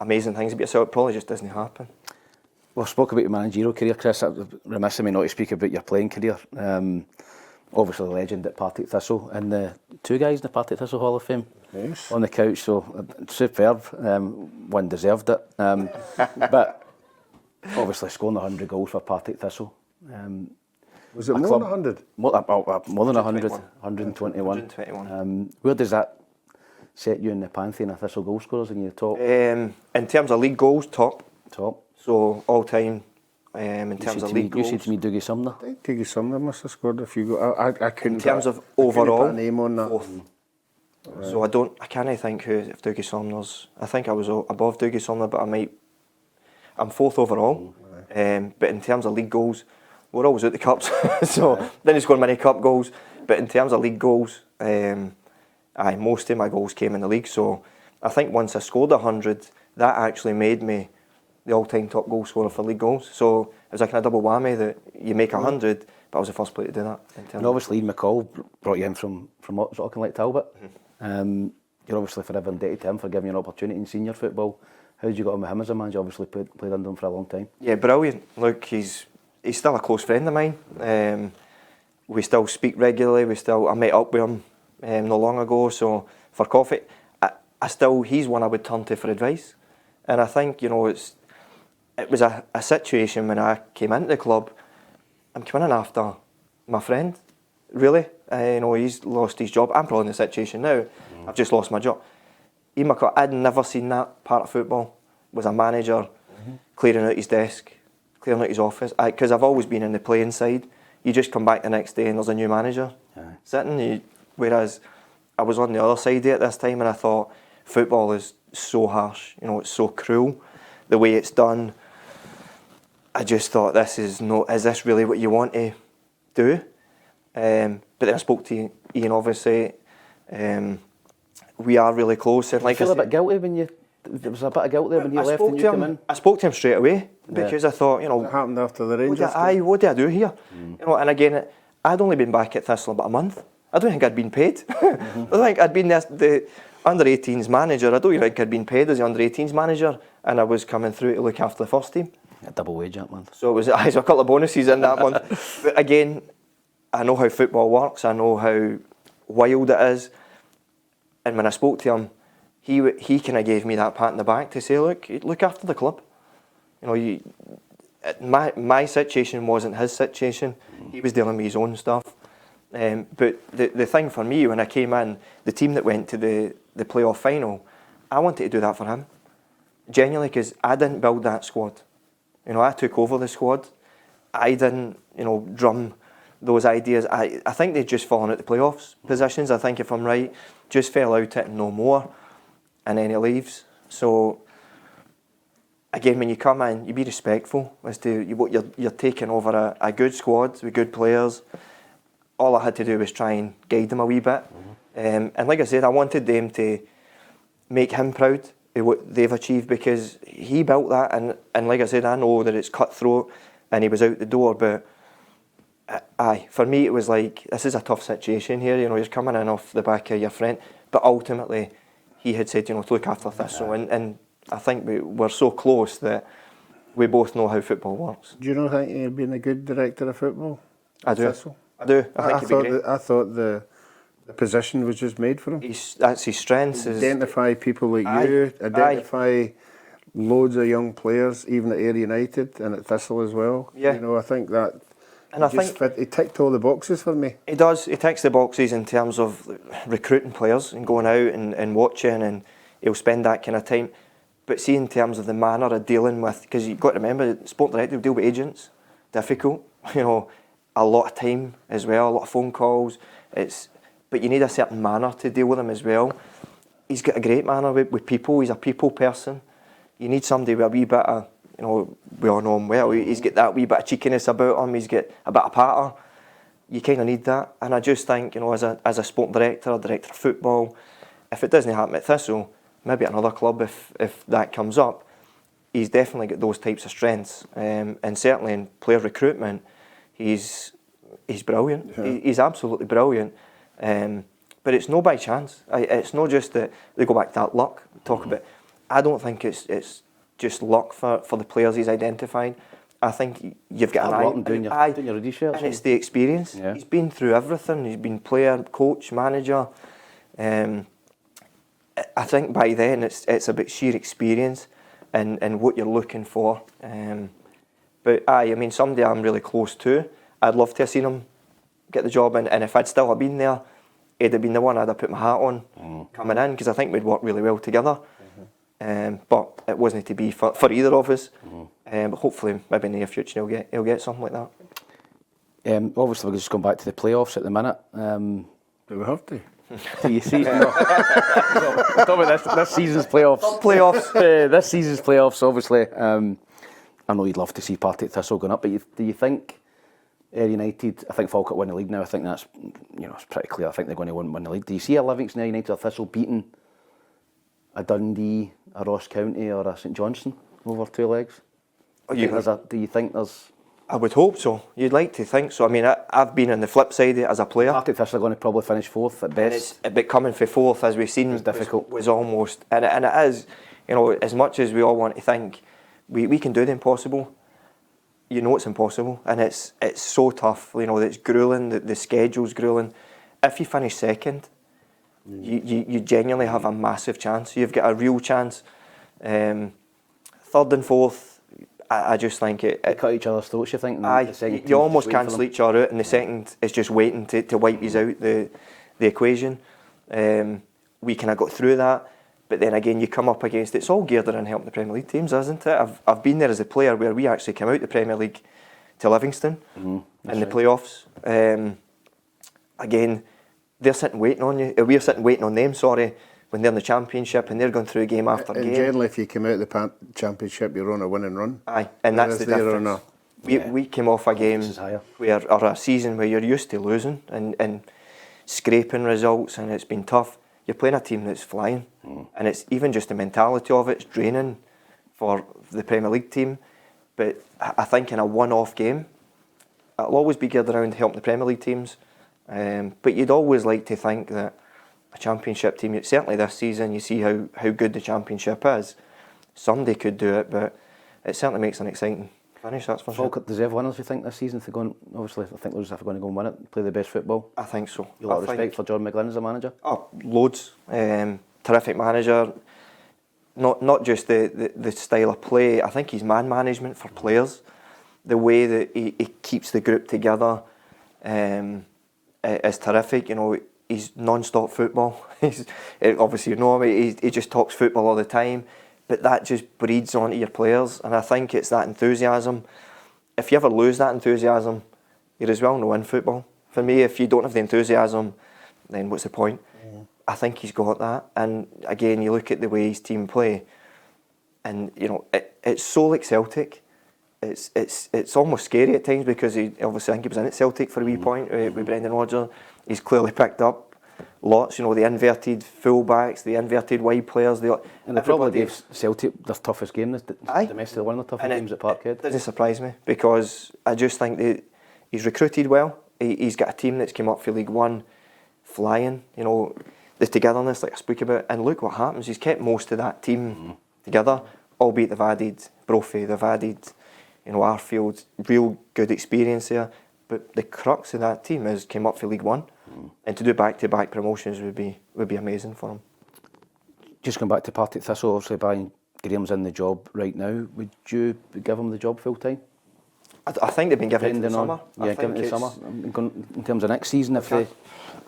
amazing things about yourself. It probably just doesn't happen. Well, I spoke about your managerial career, Chris. It's remiss of me not to speak about your playing career. Obviously, a legend at Partick Thistle, and the two guys in the Partick Thistle Hall of Fame on the couch. So superb. One deserved it. But obviously, scoring 100 goals for Partick Thistle. Was it more than 100? More than 100. 121. Where does that set you in the pantheon of Thistle goal scorers in your top? In terms of league goals, top. So all time. In terms of league goals. You said to me Dougie Sumner. I think Dougie Sumner must have scored a few goals. I couldn't. In terms of overall, put a name on that. Fourth. So I can't think if Dougie Sumner's. I think I was above Dougie Sumner, but I'm fourth overall. But in terms of league goals, we're always out the cups, so didn't score many cup goals. But in terms of league goals, most of my goals came in the league. So I think once I scored 100, that actually made me the all-time top goal scorer for league goals. So it was like a double whammy that you make 100, but I was the first player to do that. And obviously McCall brought you in from Auchinleck Talbot. You're obviously forever indebted to him for giving you an opportunity in senior football. How did you get on with him as a manager? Obviously played under him for a long time. Yeah, brilliant. Look, he's still a close friend of mine. We still speak regularly. I met up with him not long ago, so for coffee. He's one I would turn to for advice. And I think, it was a situation when I came into the club. I'm coming in after my friend, really. He's lost his job. I'm probably in the situation now. I've just lost my job. Ian McCall, I'd never seen that part of football. Was a manager clearing out his desk, clearing out his office. Because I've always been in the playing side. You just come back the next day and there's a new manager sitting. Whereas I was on the other side of it this time, and I thought football is so harsh. It's so cruel the way it's done. I just thought, is this really what you want to do? But then I spoke to Ian, obviously. We are really close. And like you feel a bit guilty there was a bit of guilt there when you left and you came in? I spoke to him straight away because I thought, What happened after the Rangers? What did I do here? And again, I'd only been back at Thistle about a month. I don't think I'd been paid. I don't think I'd been the under-18s manager. I don't think I'd been paid as the under-18s manager, and I was coming through to look after the first team. A double wage that month. So it was a couple of bonuses in that month. But again, I know how football works. I know how wild it is. And when I spoke to him, he kind of gave me that pat in the back to say, look after the club. My situation wasn't his situation. He was dealing with his own stuff. But the thing for me, when I came in, the team that went to the playoff final, I wanted to do that for him. Genuinely, because I didn't build that squad. I took over the squad. I didn't, drum those ideas. I think they'd just fallen out the playoffs positions. I think, if I'm right, just fell out it and no more. And then he leaves. So, again, when you come in, you be respectful as to what you're taking over a good squad with good players. All I had to do was try and guide them a wee bit. And like I said, I wanted them to make him proud of what they've achieved, because he built that. And like I said, I know that it's cutthroat and he was out the door. But for me, it was like, this is a tough situation here. You're coming in off the back of your friend. but ultimately he had said, to look after Thistle, and I think we're so close that we both know how football works. Do you not think he'd been a good director of football? I do. Thistle? I do. I think he'd be great. I thought the position was just made for him. That's his strengths. Identify people like you, identify loads of young players, even at Ayr United and at Thistle as well. Yeah. I think that. And he ticked all the boxes for me. He does. He ticks the boxes in terms of recruiting players and going out and watching, and he'll spend that kind of time. But see, in terms of the manner of dealing with, because you've got to remember, sport director will deal with agents, difficult. A lot of time as well, a lot of phone calls. But you need a certain manner to deal with them as well. He's got a great manner with people. He's a people person. You need somebody with a wee bit of, we all know him well. He's got that wee bit of cheekiness about him. He's got a bit of patter. You kind of need that. And I just think, as a sport director, a director of football, if it doesn't happen at Thistle, maybe at another club if that comes up, he's definitely got those types of strengths. And certainly in player recruitment, he's brilliant. Yeah. He's absolutely brilliant. But it's no by chance. It's not just that they go back to that luck. Talk about. I don't think it's just luck for the players he's identified. I think you've got an eye. Doing your research. And it's the experience. Yeah. He's been through everything. He's been player, coach, manager. I think by then it's about sheer experience and what you're looking for. But somebody I'm really close to, I'd love to have seen him get the job, and if I'd still have been there, he'd have been the one I'd have put my hat on coming in, because I think we'd work really well together. But it wasn't to be for either of us. But hopefully, maybe in the near future, he'll get something like that. Obviously, we're just going back to the playoffs at the minute. Do we have to? Do you see? No. Talk about this season's playoffs. This season's playoffs, obviously. I know you'd love to see Partick Thistle going up, but do you think Ayr United? I think Falkirk win the league now. I think that's it's pretty clear. I think they're going to win the league. Do you see a Livingston United or Thistle beating a Dundee, a Ross County, or a St Johnstone over 2 legs? Do you think there's? I would hope so. You'd like to think so. I've been on the flip side as a player. Partick Thistle are going to probably finish 4th at best. But coming for 4th, as we've seen, was almost, and it is, as much as we all want to think we can do the impossible. It's impossible, and it's so tough. It's gruelling. The schedule's gruelling. If you finish 2nd, you genuinely have a massive chance. You've got a real chance. 3rd and 4th. I just think it cut each other's throats. You think? You almost cancel each other out, and the second is just waiting to wipe you out the equation. We kind of got through that, but then again you come up against it's all geared around helping the Premier League teams, isn't it? I've been there as a player where we actually came out the Premier League to Livingston in the playoffs. Again, they're sitting waiting on you. We're sitting waiting on them. When they're in the Championship and they're going through game after game. Generally, if you come out of the Championship, you're on a winning run. Aye, and that's the difference. We came off a game or a season where you're used to losing and scraping results, and it's been tough. You're playing a team that's flying, and it's even just the mentality of it's draining for the Premier League team. But I think in a one-off game, it'll always be geared around helping the Premier League teams. But you'd always like to think that a Championship team, certainly this season, you see how good the Championship is. Somebody could do it, but it certainly makes an exciting finish, that's for sure. Falkirk deserve winners, you think, this season? Obviously, I think they're just going to go and win it, play the best football. I think so. You have a lot of respect for John McGlynn as a manager? Oh, loads. Terrific manager. Not just the style of play. I think his man management for players, the way that he keeps the group together is terrific. He's non-stop football. Obviously, he just talks football all the time, but that just breeds onto your players, and I think it's that enthusiasm. If you ever lose that enthusiasm, you're as well no in football. For me, if you don't have the enthusiasm, then what's the point? I think he's got that, and again, you look at the way his team play, and it's so like Celtic. It's almost scary at times, because I think he was in at Celtic for a wee point with Brendan Rodgers. He's clearly picked up lots, the inverted fullbacks, the inverted wide players. And they probably gave Celtic their toughest game, domestically one of the toughest games at Parkhead. It doesn't surprise me, because I just think that he's recruited well. He's got a team that's come up for League One flying. the togetherness, like I spoke about, and look what happens. He's kept most of that team together, albeit they've added Brophy, they've added, Arfield, real good experience there. But the crux of that team is came up for League One, and to do back-to-back promotions would be amazing for them. Just going back to Partick Thistle, obviously Brian Graham's in the job right now. Would you give him the job full time? I think they've been given it to the summer. Yeah, given it to the summer. In terms of next season, if they...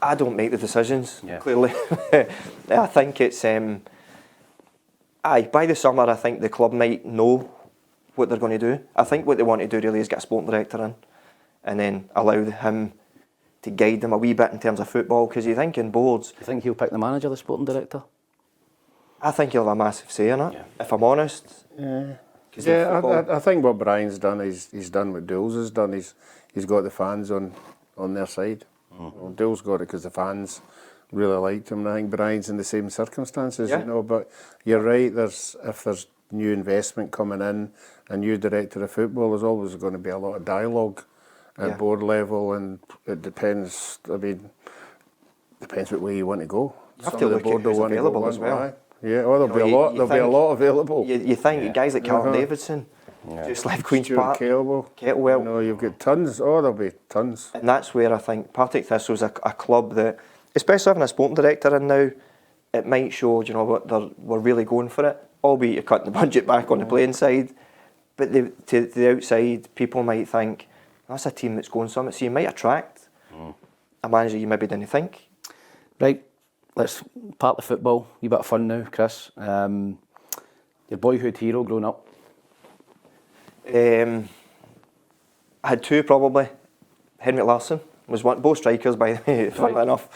I don't make the decisions, clearly. I think it's... by the summer, I think the club might know what they're going to do. I think what they want to do really is get a sporting director in and then allow him to guide them a wee bit in terms of football, because you think in boards... You think he'll pick the manager, the sporting director? I think he'll have a massive say in it, if I'm honest. I think what Brian's done, he's done what Dools has done. He's got the fans on their side. Well, Dools got it because the fans really liked him. And I think Brian's in the same circumstances, But you're right. If there's new investment coming in, a new director of football, there's always going to be a lot of dialogue at board level, and it depends. I mean, depends what way you want to go. You have to look at who's available as well. Yeah, there'll be a lot. There'll be a lot available. You think guys like Callum Davidson, just left Queen's Park, Kettlewell. You've got tons. There'll be tons. And that's where I think Partick Thistle's a club that, especially having a sporting director in now, it might show, we're really going for it. Albeit you're cutting the budget back on the playing side, but to the outside, people might think that's a team that's going somewhere. So you might attract a manager you maybe didn't think. Right. Let's part the football. A bit of fun now, Kris. Your boyhood hero growing up? I had two probably. Henrik Larsson was one. Both strikers, by the way, funnily enough.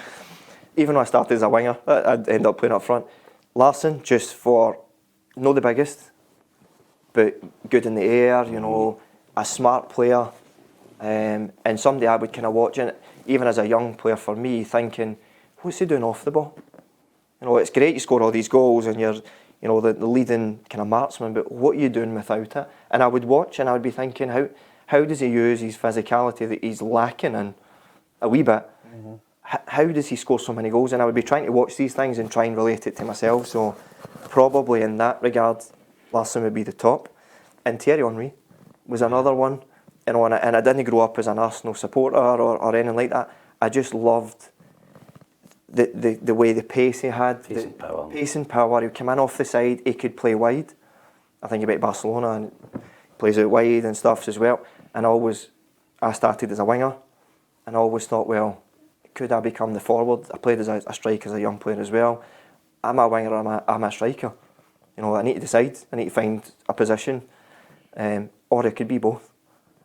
Even when I started as a winger, I'd end up playing up front. Larsson, just for, not the biggest, but good in the air, a smart player, and somebody I would kind of watch, and even as a young player for me, thinking, what's he doing off the ball? It's great you score all these goals and you're, the leading kind of marksman, but what are you doing without it? And I would watch and I would be thinking, how does he use his physicality that he's lacking in a wee bit? How does he score so many goals? And I would be trying to watch these things and try and relate it to myself. So probably in that regard, Larsson would be the top. And Thierry Henry was another one. And I didn't grow up as an Arsenal supporter or anything like that. I just loved the way the pace he had, pace and power. He came in off the side, he could play wide. I think about Barcelona and plays out wide and stuff as well. And I started as a winger, and I always thought, well, could I become the forward? I played as a striker as a young player as well. I'm a winger, I'm a striker. I need to decide, I need to find a position, or it could be both.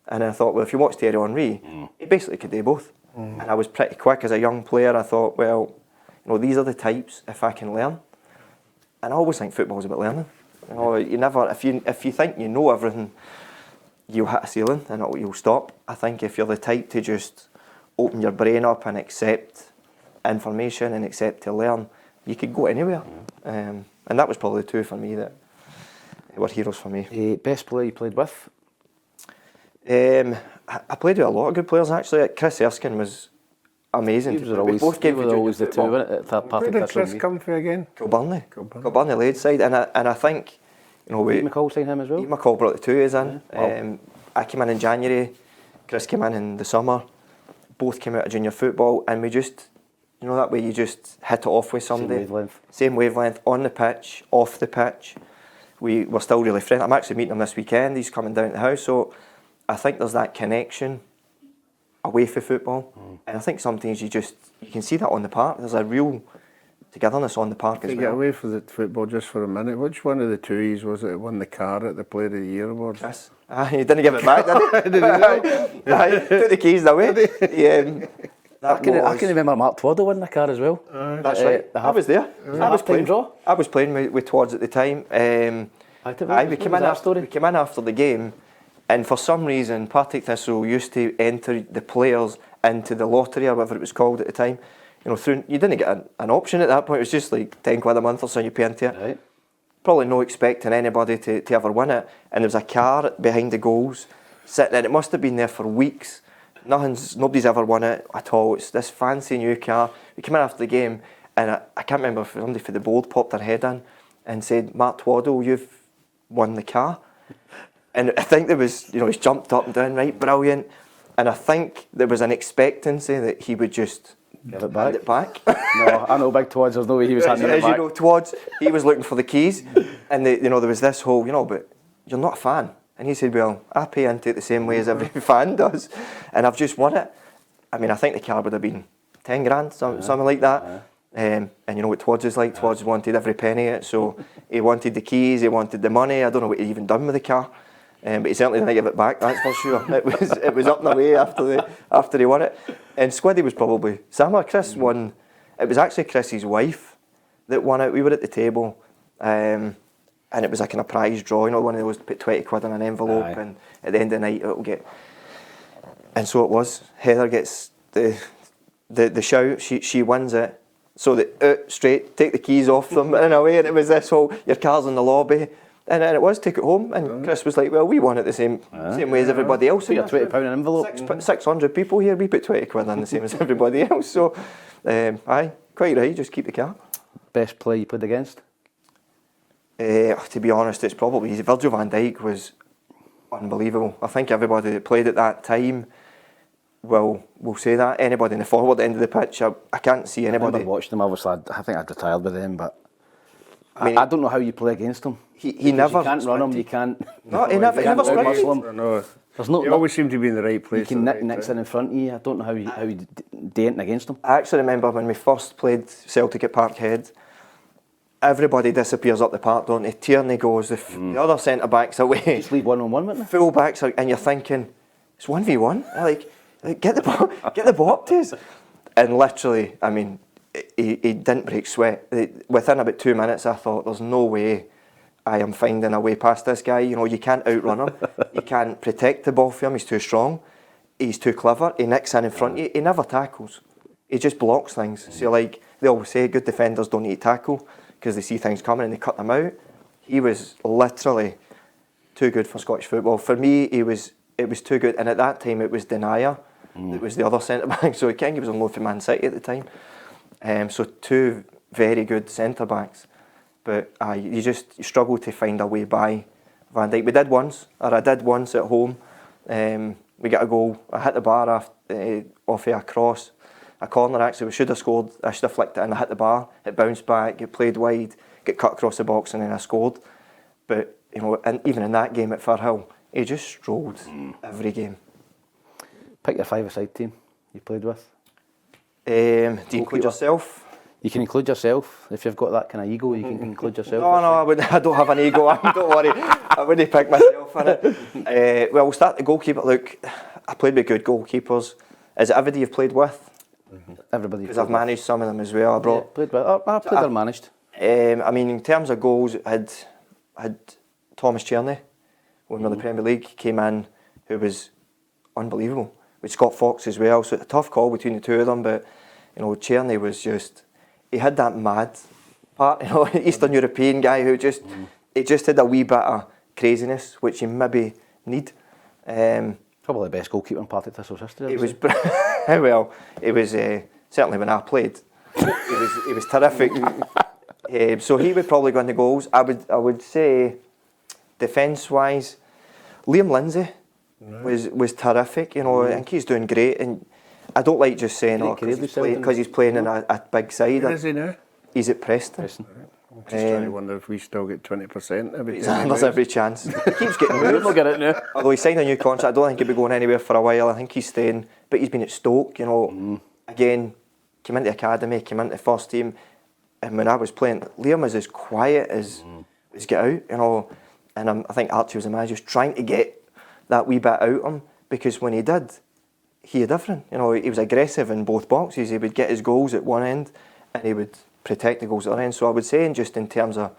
And I thought, well, if you watch Thierry Henry, he basically could do both. And I was pretty quick as a young player. I thought, well, these are the types if I can learn. And I always think football's about learning. You never, if you think you know everything, you'll hit a ceiling and you'll stop. I think if you're the type to just open your brain up and accept information and accept to learn, you could go anywhere. And that was probably the two for me that were heroes for me. Best player you played with? I played with a lot of good players actually. Chris Erskine was amazing. We both gave always the two, weren't it? Where did Chris come from again? Kilburnley Lade side, and I think McCall signed him as well. McCall brought the two years in. Wow. I came in January. Chris came in the summer. Both came out of junior football, and we just, that way you just hit it off with somebody. Same wavelength on the pitch, off the pitch. We were still really friendly. I'm actually meeting him this weekend. He's coming down to the house, so I think there's that connection away from football, and I think sometimes you can see that on the park. There's a real togetherness on the park as well. Get away from the football just for a minute. Which one of the two was it that won the car at the Player of the Year award? Chris. He didn't give it back, did he? He took the keys away. I can remember Mark Twaddle winning the car as well. That's right. I was there. I was playing with Twads at the time. We came in after the game. And for some reason, Partick Thistle used to enter the players into the lottery or whatever it was called at the time. You didn't get an option at that point. It was just like 10 quid a month or so you pay into it. Right. Probably no expecting anybody to ever win it. And there was a car behind the goals sitting, and it must have been there for weeks. Nobody's ever won it at all. It's this fancy new car. We came in after the game, And I can't remember if somebody for the board popped their head in and said, "Mark Twaddle, you've won the car." And I think there was, he's jumped up and down, right, brilliant. And I think there was an expectancy that he would just give it hand it back. No, I know Big Twads, there's no way he was handing it back. As you know, Twads, he was looking for the keys. And, there was this whole, but you're not a fan. And he said, well, I pay into it the same way as every fan does. And I've just won it. I mean, I think the car would have been 10 grand, something like that. And you know what Twads is like. Twads wanted every penny of it. So he wanted the keys, he wanted the money. I don't know what he even done with the car. But he certainly didn't give it back, that's for sure. It was up and away after he won it. And Squiddy was probably similar. Kris won. It was actually Chris's wife that won it. We were at the table, and it was like in a prize draw. One of those, put 20 quid in an envelope, and at the end of the night it'll get. And so it was. Heather gets the shout. She wins it. So straight, take the keys off them and away. And it was this whole, your car's in the lobby. And it was, take it home. And Kris was like, well, we won it the same way as everybody else. Put your £20 in an envelope. 600 people here, we put 20 quid in the same as everybody else. So, quite right, just keep the car. Best player you played against? To be honest, it's probably Virgil van Dijk was unbelievable. I think everybody that played at that time will say that. Anybody in the forward end of the pitch, I can't see anybody. I never watched them, obviously. I think I'd retired with them, but I don't know how you play against him. He never. You can't run him. You can't. No, he never sprinted. No, there's no. He always seemed to be in the right place. You can nick nicks in front of you. I don't know how you do anything against him. I actually remember when we first played Celtic at Parkhead. Everybody disappears up the park, don't they? Thierry goes, the other centre backs away. Just leave 1-on-1 with me. Full backs, and you're thinking, it's 1v1. Like get the ball up to us. And literally, I mean, he didn't break sweat. Within about 2 minutes, I thought, there's no way I am finding a way past this guy. You can't outrun him. You can't protect the ball for him. He's too strong. He's too clever. He nicks in front of you. He never tackles. He just blocks things. So like they always say, good defenders don't need to tackle because they see things coming and they cut them out. He was literally too good for Scottish football. For me, it was too good. And at that time, it was Denier that was the other centre back. So King was on loan for Man City at the time. So two very good centre backs. But you struggle to find a way by Van Dijk. I did once at home. We got a goal. I hit the bar off of a cross. A corner actually, we should have scored. I should have flicked it and I hit the bar. It bounced back, it played wide, got cut across the box and then I scored. But, and even in that game at Firhill, he just strolled every game. Pick your five-a-side team you played with. Do you include yourself? You can include yourself. If you've got that kind of ego, you can include yourself. No, I don't have an ego. Don't worry. I wouldn't pick myself in it. Well, we'll start the goalkeeper. Look, I played with good goalkeepers. Is it everybody you've played with? Everybody. Because I've managed some of them as well. I played or managed. I mean, in terms of goals, I had Thomas Tierney, when we were in the Premier League, came in, who was unbelievable. With Scott Fox as well, so a tough call between the two of them. But Tierney was just, he had that mad part, Eastern European guy who just, he just had a wee bit of craziness, which you maybe need. Probably the best goalkeeper in Partick Thistle's history. It was well. It was certainly when I played. He was terrific. So he would probably go in the goals. I would say, defence-wise, Liam Lindsay was terrific. I think he's doing great. And I don't like just saying because he's playing in a big side. Where is he now? He's at Preston. I'm just trying to wonder if we still get 20% every time. There's every chance. He keeps getting moved. We'll get it now. Although he signed a new contract, I don't think he'll be going anywhere for a while. I think he's staying. But he's been at Stoke, Again, came into the academy, came into the first team. And when I was playing, Liam was as quiet as get out, And I think Archie was the manager, just trying to get that wee bit out of him. Because when he did, he had different. He was aggressive in both boxes. He would get his goals at one end and he would protect the goals at the other end. So I would say, just in terms of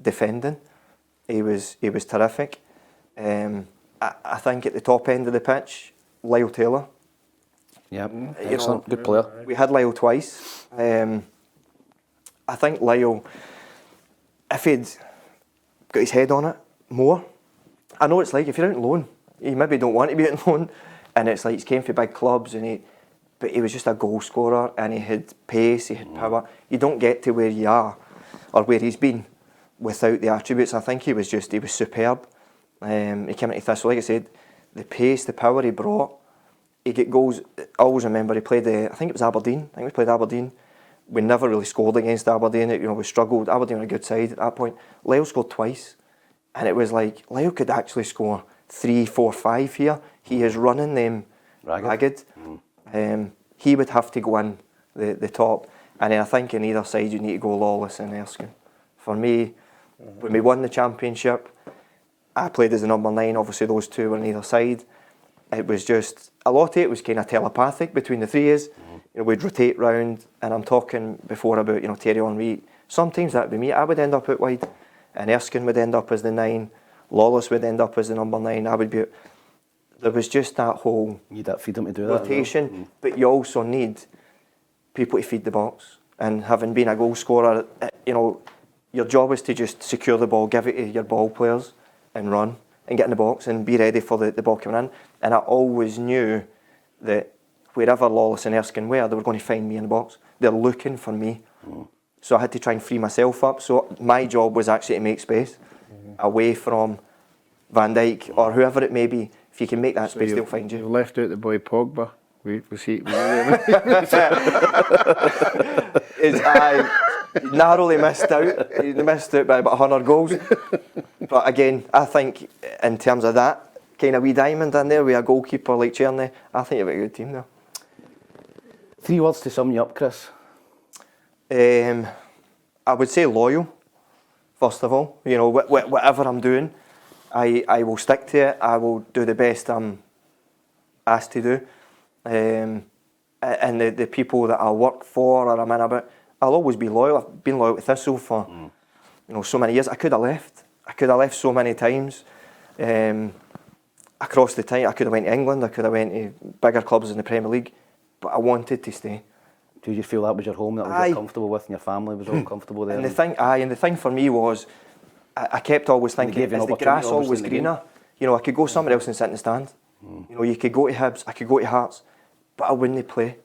defending, he was terrific. I think at the top end of the pitch, Lyle Taylor. Yeah, excellent, good player. We had Lyle twice. I think Lyle, if he'd got his head on it more, I know it's like if you're out on loan, you maybe don't want to be out on loan, and it's like he's came for big clubs and but he was just a goal scorer, and he had pace, he had power. You don't get to where you are, or where he's been, without the attributes. I think he was superb. He came into Thistle, like I said, the pace, the power he brought. He get goals. I always remember he played, I think it was Aberdeen. I think we played Aberdeen. We never really scored against Aberdeen. We struggled. Aberdeen were a good side at that point. Lyle scored twice. And it was like, Lyle could actually score 3, 4, 5 here. He is running them ragged. He would have to go in the top. And then I think on either side you need to go Lawless and Erskine. For me, when we won the championship, I played as the number 9. Obviously those two were on either side. It was just, a lot of it was kind of telepathic between the three of us. We'd rotate round, and I'm talking before about, Thierry Henry. Sometimes that would be me. I would end up out wide, and Erskine would end up as the 9. Lawless would end up as the number 9. I would be. There was just that whole. You need that freedom to do rotation, that. But you also need people to feed the box. And having been a goal scorer, your job is to just secure the ball, give it to your ball players, and run and get in the box and be ready for the ball coming in. And I always knew that wherever Lawless and Erskine were, they were going to find me in the box. They're looking for me. So I had to try and free myself up. So my job was actually to make space away from Van Dijk or whoever it may be. If you can make that space, they'll find you. You left out the boy Pogba. I narrowly missed out. He missed out by about 100 goals. But again, I think in terms of that kind of wee diamond in there with a goalkeeper like Cherny, I think you've got a good team there. 3 words to sum you up, Kris. I would say loyal, first of all. Whatever I'm doing, I will stick to it. I will do the best I'm asked to do. And the people that I work for or I'm in about, I'll always be loyal. I've been loyal to Thistle for so many years. I could have left. I could have left so many times. Across the time, I could have went to England. I could have went to bigger clubs in the Premier League, but I wanted to stay. Did you feel that was your home, that was you're comfortable with, and your family was all comfortable there? And the thing for me was, I kept always thinking, is the grass always greener? I could go somewhere else and sit in the stand. You could go to Hibs, I could go to Hearts, but I wouldn't play.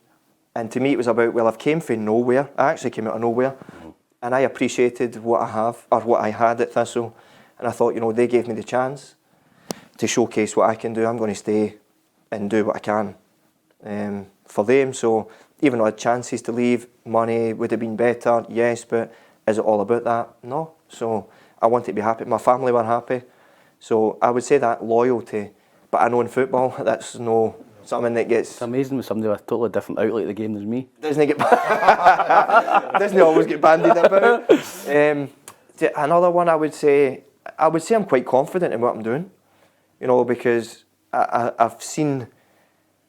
And to me it was about, well, I've came from nowhere. I actually came out of nowhere. And I appreciated what I have, or what I had at Thistle. And I thought, they gave me the chance to showcase what I can do. I'm going to stay and do what I can for them. So even though I had chances to leave, money would have been better, yes, but is it all about that? No. So I wanted to be happy. My family were happy. So I would say that loyalty. But I know in football, that's something that gets... It's amazing with somebody with a totally different outlook at the game than me. Doesn't always get bandied about. Another one I would say I'm quite confident in what I'm doing. Because I've seen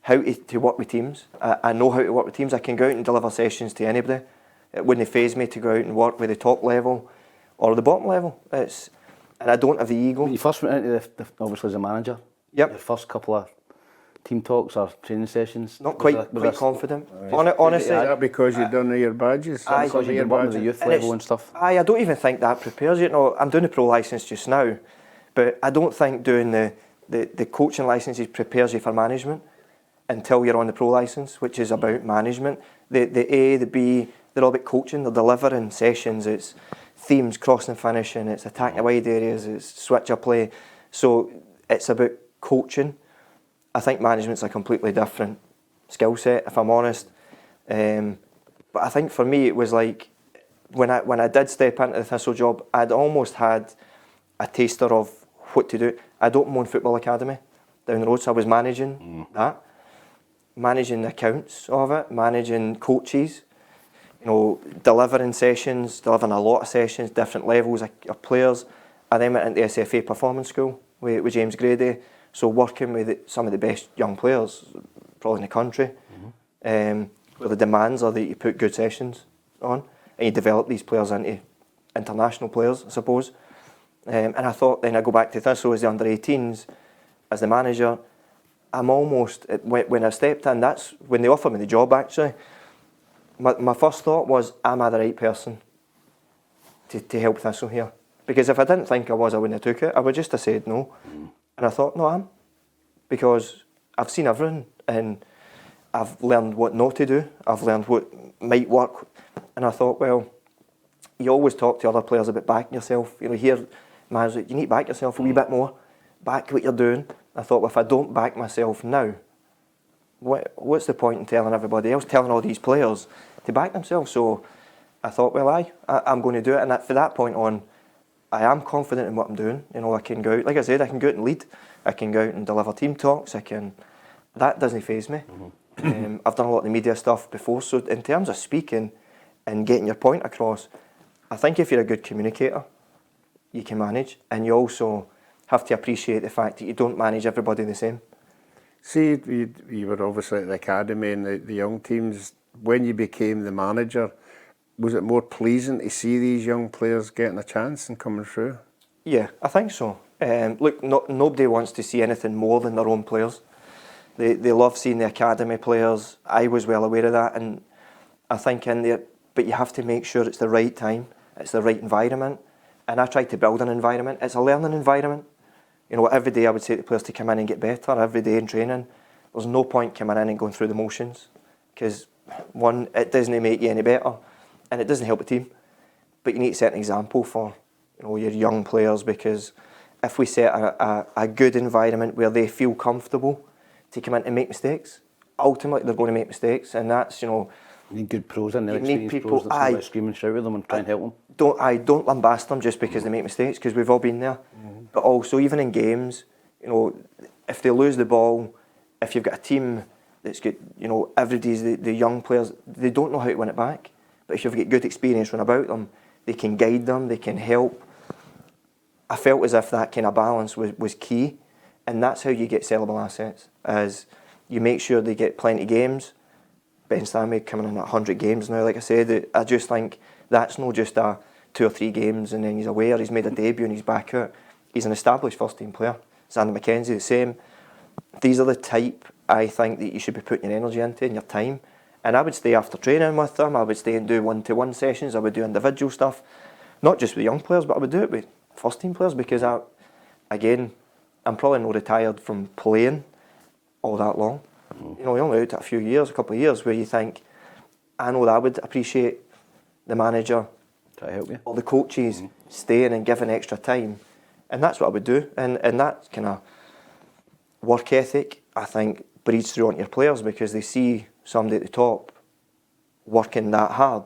how to work with teams. I know how to work with teams. I can go out and deliver sessions to anybody. It wouldn't faze me to go out and work with the top level or the bottom level. And I don't have the ego. When you first went into obviously as a manager, yep. The first couple of team talks or training sessions, not quite confident. Honestly, is that because you've done your badges? Because you've been working with the youth level and stuff. I don't even think that prepares you. I'm doing the pro licence just now, but I don't think doing the coaching licences prepares you for management until you're on the pro licence, which is about management. The A, the B, they're all about coaching. They're delivering sessions. It's themes, crossing and finishing. It's attacking the wide areas. It's switch of play. So it's about coaching. I think management's a completely different skill set, if I'm honest. But I think for me it was like when I did step into the Thistle job, I'd almost had a taster of what to do. I'd opened my own football academy down the road, so I was managing that, managing the accounts of it, managing coaches, delivering sessions, delivering a lot of sessions, different levels of players. I then went into SFA Performance School with James Grady. So working with some of the best young players, probably in the country, where the demands are that you put good sessions on and you develop these players into international players, I suppose. And I thought then I go back to Thistle as the under-18s, as the manager. I'm almost, when I stepped in, that's when they offered me the job actually. My first thought was, am I the right person to help Thistle here? Because if I didn't think I was, I wouldn't have took it. I would just have said no. And I thought, no, I am. Because I've seen everything and I've learned what not to do. I've learned what might work. And I thought, well, you always talk to other players about backing yourself. You know, here, man's like, you need to back yourself a wee bit more. Back what you're doing. I thought, well, if I don't back myself now, what's the point in telling everybody else, telling all these players to back themselves? So I thought, well, I'm going to do it. And from that point on, I am confident in what I'm doing. You know, I can go out, like I said, I can go out and lead. I can go out and deliver team talks. That doesn't faze me. I've done a lot of the media stuff before. So in terms of speaking and getting your point across, I think if you're a good communicator, you can manage. And you also have to appreciate the fact that you don't manage everybody the same. See, you were obviously at the academy and the young teams. When you became the manager, was it more pleasing to see these young players getting a chance and coming through? Yeah, I think so. Look, nobody wants to see anything more than their own players. They love seeing the academy players. I was well aware of that, and I think in there, but you have to make sure it's the right time, it's the right environment. And I tried to build an environment. It's a learning environment. You know, every day I would say to players to come in and get better, every day in training. There's no point coming in and going through the motions, because one, it doesn't make you any better, and it doesn't help the team. But you need to set an example for, you know, your young players, because if we set a good environment where they feel comfortable to come in and make mistakes, ultimately they're going to make mistakes, and that's, you know, You need good pros in there, you need experienced people, pros that's going to scream and shout with them and try and help them. Don't lambast them just because they make mistakes, because we've all been there. But also, even in games, you know, if they lose the ball, if you've got a team that's got, you know, everybody's the young players, they don't know how to win it back. But if you've got good experience run about them, they can guide them, they can help. I felt as if that kind of balance was key, and that's how you get sellable assets, as you make sure they get plenty of games. Ben Stanley coming in at 100 games now, like I said, I just think that's not just a 2 or 3 games and then he's aware, he's made a debut and he's back out. He's an established first team player. Xander McKenzie, the same. These are the type, I think, that you should be putting your energy into and your time. And I would stay after training with them, I would stay and do one-to-one sessions, I would do individual stuff, not just with young players, but I would do it with first team players, because I'm probably not retired from playing all that long. You know, you're only out a couple of years, where you think, I know that I would appreciate the manager, try to help you, or the coaches staying and giving extra time, and that's what I would do. And that kind of work ethic, I think, breeds through onto your players, because they see somebody at the top working that hard.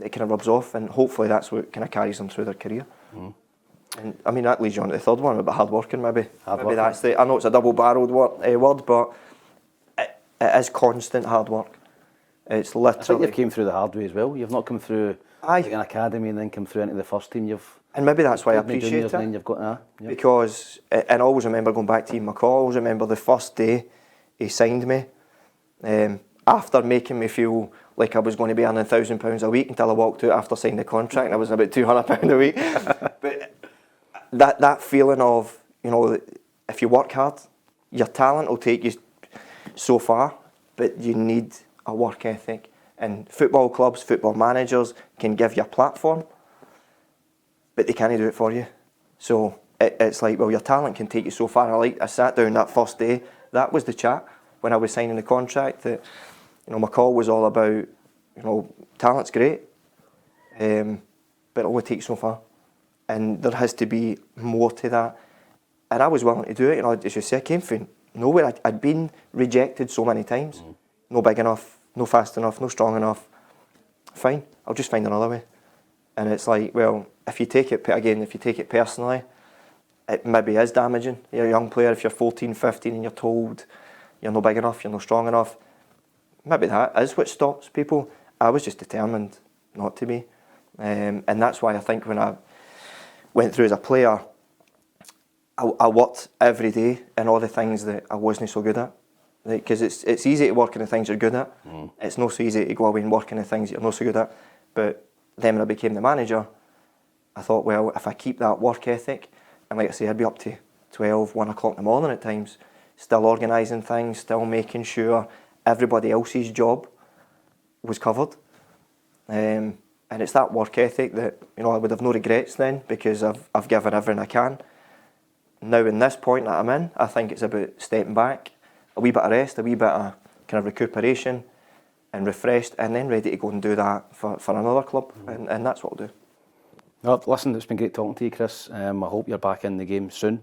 It kind of rubs off, and hopefully that's what kind of carries them through their career. And I mean, that leads you on to the third one about hard working, maybe. Maybe that's I know it's a double-barreled word, but it is constant hard work. It's literally. I think you've came through the hard way as well. You've not come through like an academy and then come through into the first team. And maybe that's why I appreciate it. And you've got Because, and I always remember going back to McCall, I always remember the first day he signed me, after making me feel like I was going to be earning £1,000 a week, until I walked out after signing the contract and I was about £200 a week. But that feeling of, you know, if you work hard, your talent will take you so far, but you need a work ethic. And football clubs, football managers can give you a platform, but they can't do it for you. So it's like, well, your talent can take you so far. I sat down that first day, that was the chat when I was signing the contract, that, you know, McCall was all about, you know, talent's great, but it only takes so far. And there has to be more to that. And I was willing to do it. You know, as you say, I came from nowhere. I'd been rejected so many times. No big enough, no fast enough, no strong enough. Fine, I'll just find another way. And it's like, well, if you take it personally, it maybe is damaging. You're a young player, if you're 14, 15 and you're told you're not big enough, you're not strong enough, maybe that is what stops people. I was just determined not to be. And that's why I think when I went through as a player, I worked every day in all the things that I wasn't so good at. Because it's easy to work in the things you're good at. It's not so easy to go away and work in the things you're not so good at. But then when I became the manager, I thought, well, if I keep that work ethic, and like I say, I'd be up to 12, 1 o'clock in the morning at times, still organising things, still making sure everybody else's job was covered. And it's that work ethic that, you know, I would have no regrets then, because I've given everything I can. Now in this point that I'm in, I think it's about stepping back, a wee bit of rest, a wee bit of kind of recuperation and refreshed, and then ready to go and do that for another club, and that's what I'll do. Well, listen, it's been great talking to you, Kris. I hope you're back in the game soon.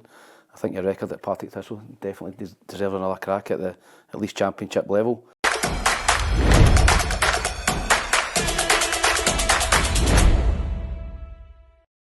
I think your record at Partick Thistle definitely deserves another crack at the at least championship level.